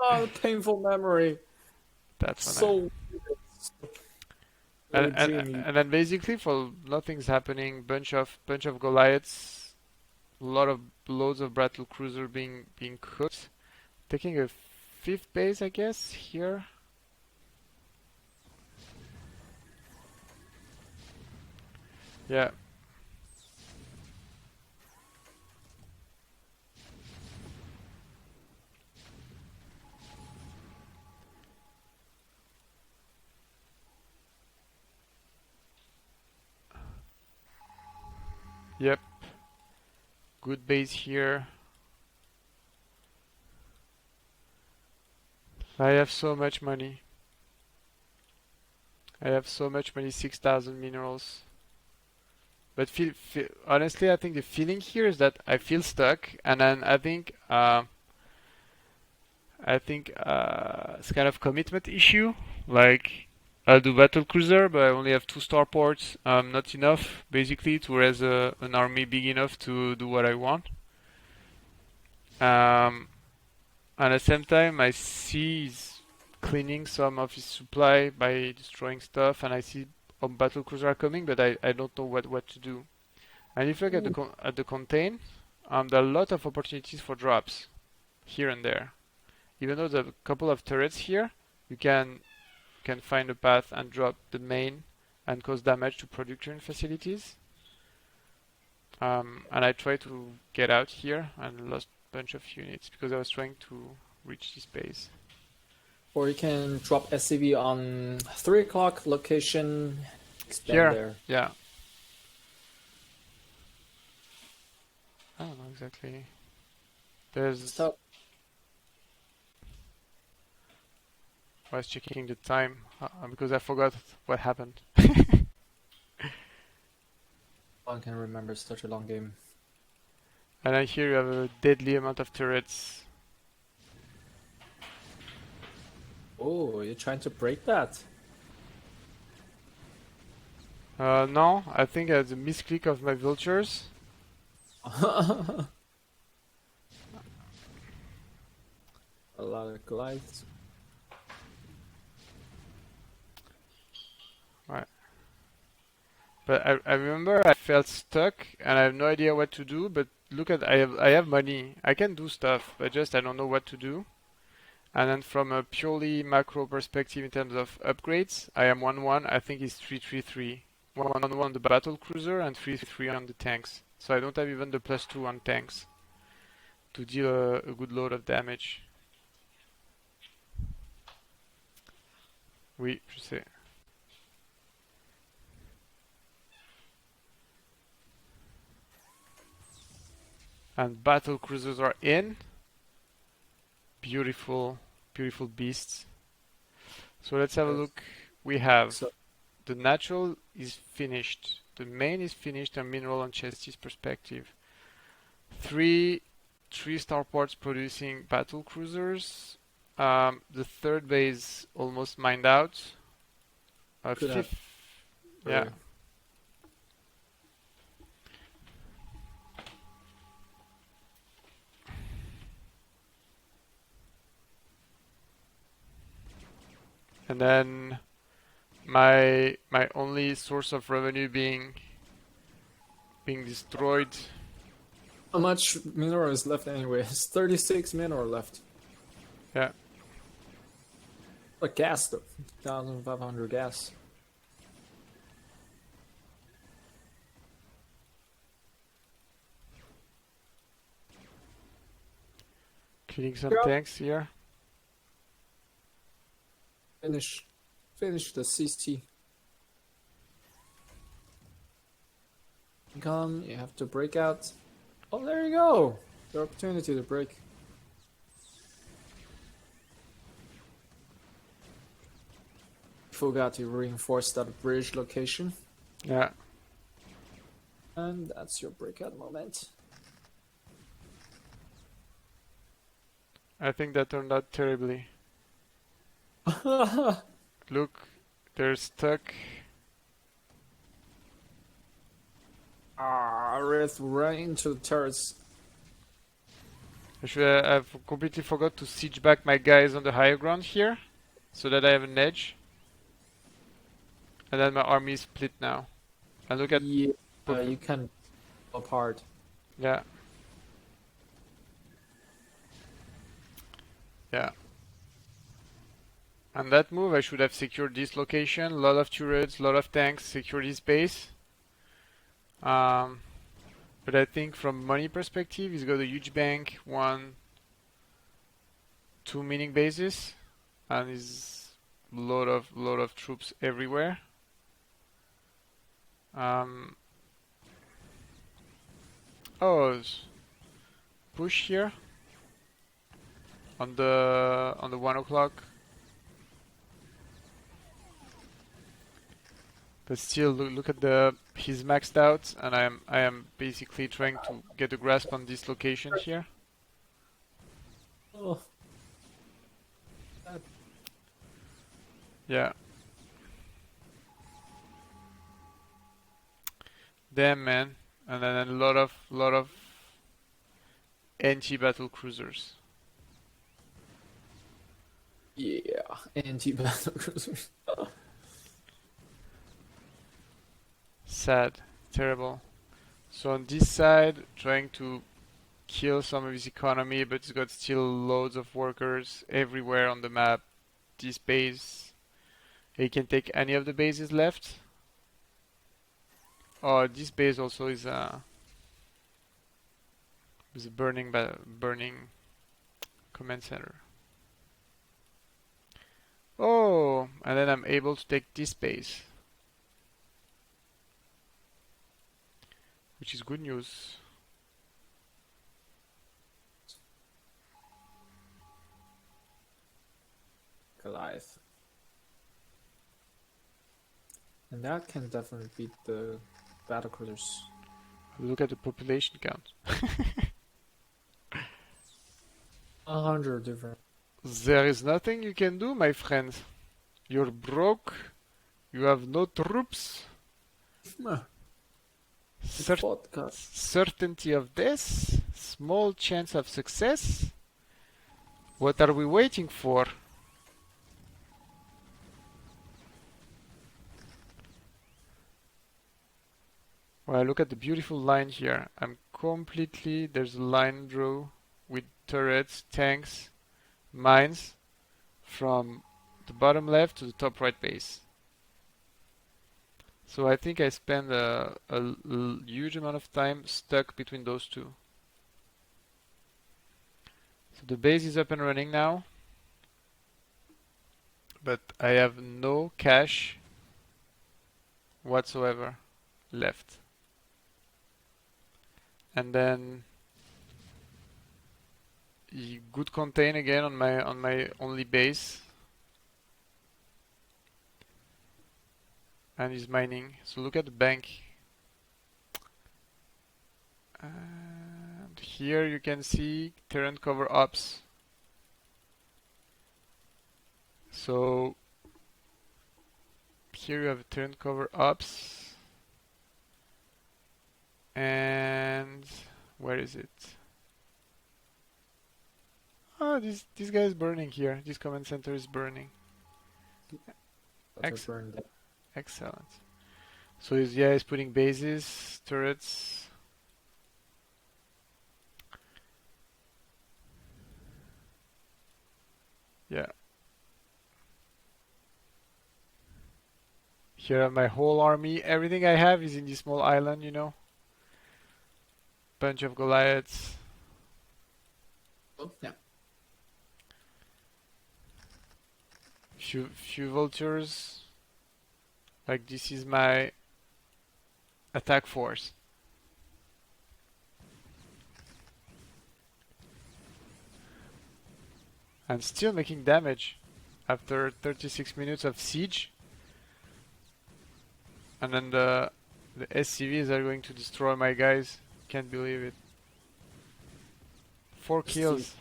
Oh, painful memory. That's one. So. And then basically for nothing's happening, bunch of Goliaths, loads of battle cruiser being cooked. Taking a 5th base, I guess, here. Yeah. Yep. Good base here. I have so much money. I have so much money, 6,000 minerals. But honestly, I think the feeling here is that I feel stuck, and then I think it's kind of commitment issue. Like I'll do battle cruiser, but I only have 2 starports. Not enough, basically, to raise an army big enough to do what I want. Um, and at the same time, I see he's cleaning some of his supply by destroying stuff, and I see battle cruiser are coming, but I don't know what to do. And if you look at the contain, there are a lot of opportunities for drops here and there. Even though there are a couple of turrets here, you can find a path and drop the main and cause damage to production facilities. And I tried to get out here and lost a bunch of units because I was trying to reach this base. Or you can drop SCV on 3 o'clock location, expand Here, there. yeah. I don't know exactly. There's. Stop. I was checking the time because I forgot what happened. One can remember such a long game. And I hear you have a deadly amount of turrets. Oh, you're trying to break that? No, I think the misclick of my vultures. A lot of glides. Right. But I remember I felt stuck and I have no idea what to do. But look at I have money. I can do stuff, but just I don't know what to do. And then from a purely macro perspective in terms of upgrades, I am 1-1. I think it's 3-3-3. 1-1 on the battle cruiser and 3-3 on the tanks. So I don't have even the +2 on tanks to deal a good load of damage. Oui, je sais. And battle cruisers are in. Beautiful, beautiful beasts. So let's have a look. We have the natural is finished. The main is finished and mineral and chassis perspective. Three starports producing battle cruisers. The third base almost mined out. Fifth, yeah. And then my only source of revenue being destroyed. How much mineral is left anyway? It's 36 mineral left. Yeah. But gas though, 1,500 gas. Killing some tanks here. Finish the CT. Come, you have to break out. Oh, there you go. The opportunity to break. Forgot to reinforce that bridge location. Yeah. And that's your breakout moment. I think that turned out terribly. Look, they're stuck. Wraith right into the turrets. I've completely forgot to siege back my guys on the higher ground here, so that I have an edge. And then my army is split now. And look at you can apart. Yeah. Yeah. And that move, I should have secured this location. A lot of turrets, a lot of tanks, secure this base. But I think from money perspective, he's got a huge bank, 2 mining bases, and he's lot of troops everywhere. Oh, push here on the 1 o'clock. But still, look at the he's maxed out, and I am basically trying to get a grasp on this location here. Oh, Yeah. Damn, man. And then a lot of anti-battle cruisers. yeah, anti-battle cruisers. Sad. Terrible. So on this side, trying to kill some of his economy, but he's got still loads of workers everywhere on the map. This base, he can take any of the bases left. Oh, this base also is a burning command center. Oh, and then I'm able to take this base, which is good news. Goliath. And that can definitely beat the battle cruisers. Look at the population count. 100 different. There is nothing you can do, my friend. You're broke. You have no troops. Certainty of death. Small chance of success. What are we waiting for? Well, look at the beautiful line here. There's a line draw with turrets, tanks, mines from the bottom left to the top right base. So I think I spent a huge amount of time stuck between those two. So the base is up and running now, but I have no cash whatsoever left. And then good contain again on my only base, and he's mining. So look at the bank, and here you can see terrain cover ops. So here you have terrain cover ops, and where is it? Oh, this guy is burning here. This command center is burning. Excellent. So he's putting bases, turrets. Yeah. Here I have my whole army. Everything I have is in this small island, you know. Bunch of Goliaths. Oh, yeah. Few vultures. Like this is my attack force. I'm still making damage after 36 minutes of siege. And then the SCVs are going to destroy my guys. Can't believe it. 4 kills.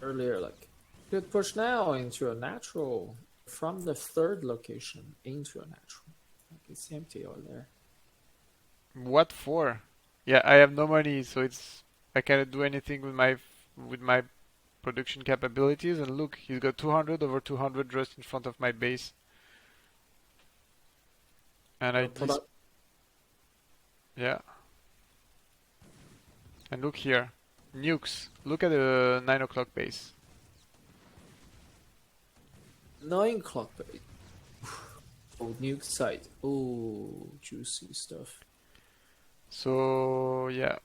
Earlier, like, good push now into a natural from the third location into a natural. Like, it's empty over there. What for? Yeah, I have no money, so I cannot do anything with my production capabilities. And look, he's got 200 over 200 just in front of my base. And yeah. And look here, nukes. Look at the 9 o'clock base. 9 o'clock base. Oh, nuke site. Oh, juicy stuff. So yeah,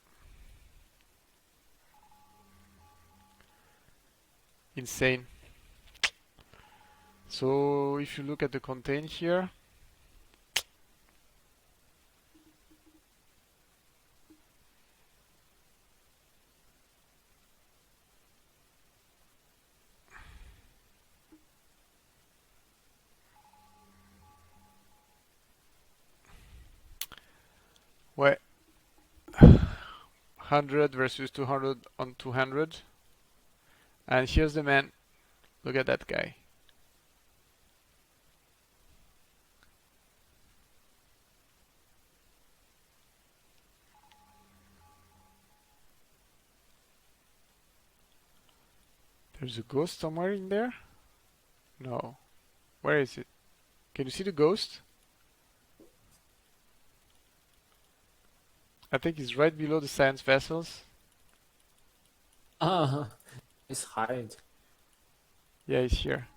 insane. So if you look at the contain here, Wait, 100 versus 200 on 200. And here's the man. Look at that guy. There's a ghost somewhere in there? No. Where is it? Can you see the ghost? I think it's right below the science vessels. It's hide. Yeah, it's here.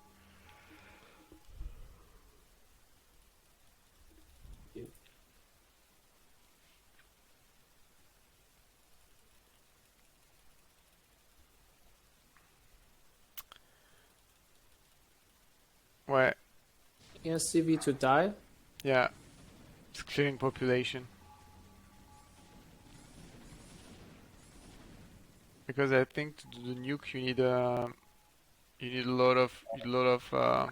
Where? Yeah, CV to die. Yeah, it's clearing population. Because I think to do the nuke you need a lot of how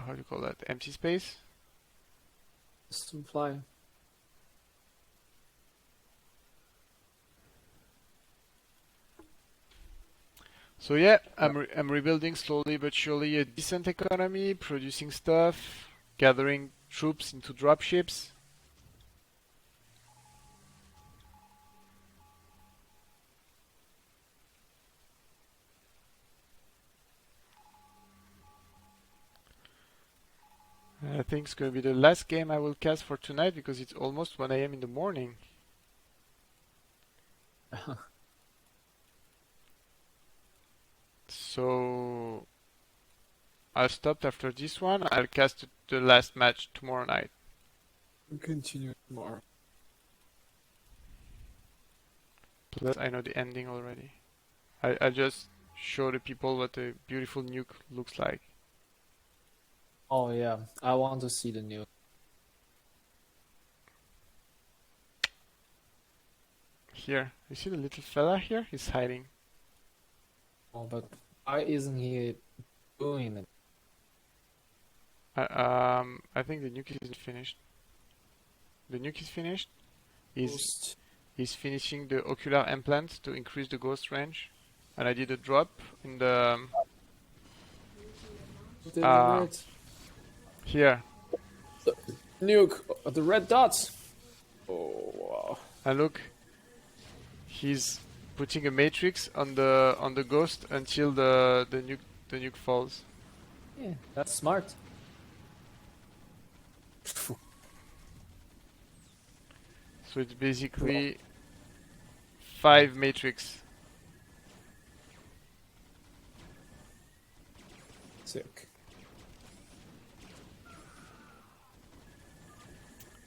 do you call that? Empty space. Supply. So yeah, I'm rebuilding slowly but surely a decent economy, producing stuff, gathering troops into dropships. I think it's going to be the last game I will cast for tonight because it's almost 1 a.m. in the morning. So I'll stop after this one. I'll cast the last match tomorrow night. Continue tomorrow. Plus I know the ending already. I just show the people what a beautiful nuke looks like. Oh yeah, I want to see the new. Here, you see the little fella here? He's hiding. Oh, but why isn't he doing it? I think the nuke isn't finished. The nuke is finished. He's finishing the ocular implant to increase the ghost range. And I did a drop in the red. Here. Nuke, the red dots. Oh wow. And look, he's putting a matrix on the ghost until the nuke falls. Yeah, that's smart. So it's basically 5 matrix. Sick.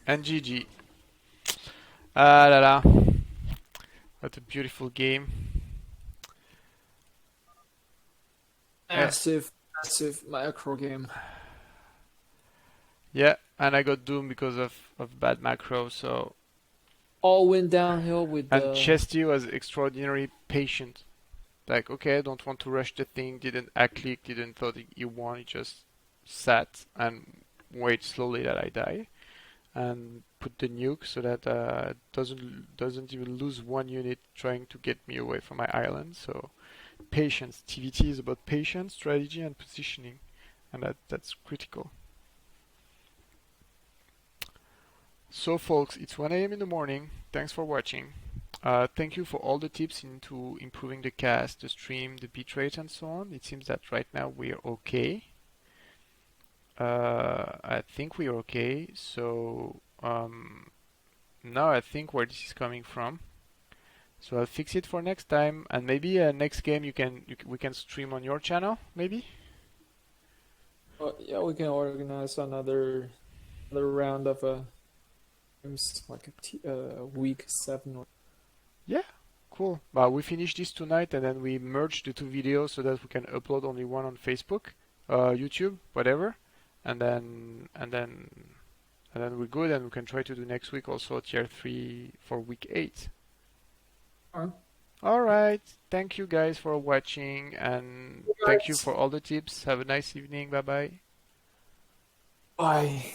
And GG. Ah la la. What a beautiful game. Massive macro game. Yeah, and I got doomed because of bad macro, so... All went downhill with And Chesty was extraordinarily patient. Like, okay, I don't want to rush the thing, didn't click, didn't thought he won, he just sat and wait slowly that I die. And put the nuke so that doesn't even lose 1 unit trying to get me away from my island. So patience. TVT is about patience, strategy, and positioning, and that's critical. So folks, it's 1 a.m. in the morning. Thanks for watching. Thank you for all the tips into improving the cast, the stream, the bitrate, and so on. It seems that right now we're okay. I think we're okay. So now I think where this is coming from. So I'll fix it for next time, and maybe next game we can stream on your channel, maybe. Yeah, we can organize another round of games like week 7 or. Yeah, cool. But we finish this tonight, and then we merge the 2 videos so that we can upload only one on Facebook, YouTube, whatever, and then we're good, and we can try to do next week also tier 3 for week 8. All right. Thank you guys for watching, and thank you for all the tips. Have a nice evening. Bye bye. Bye.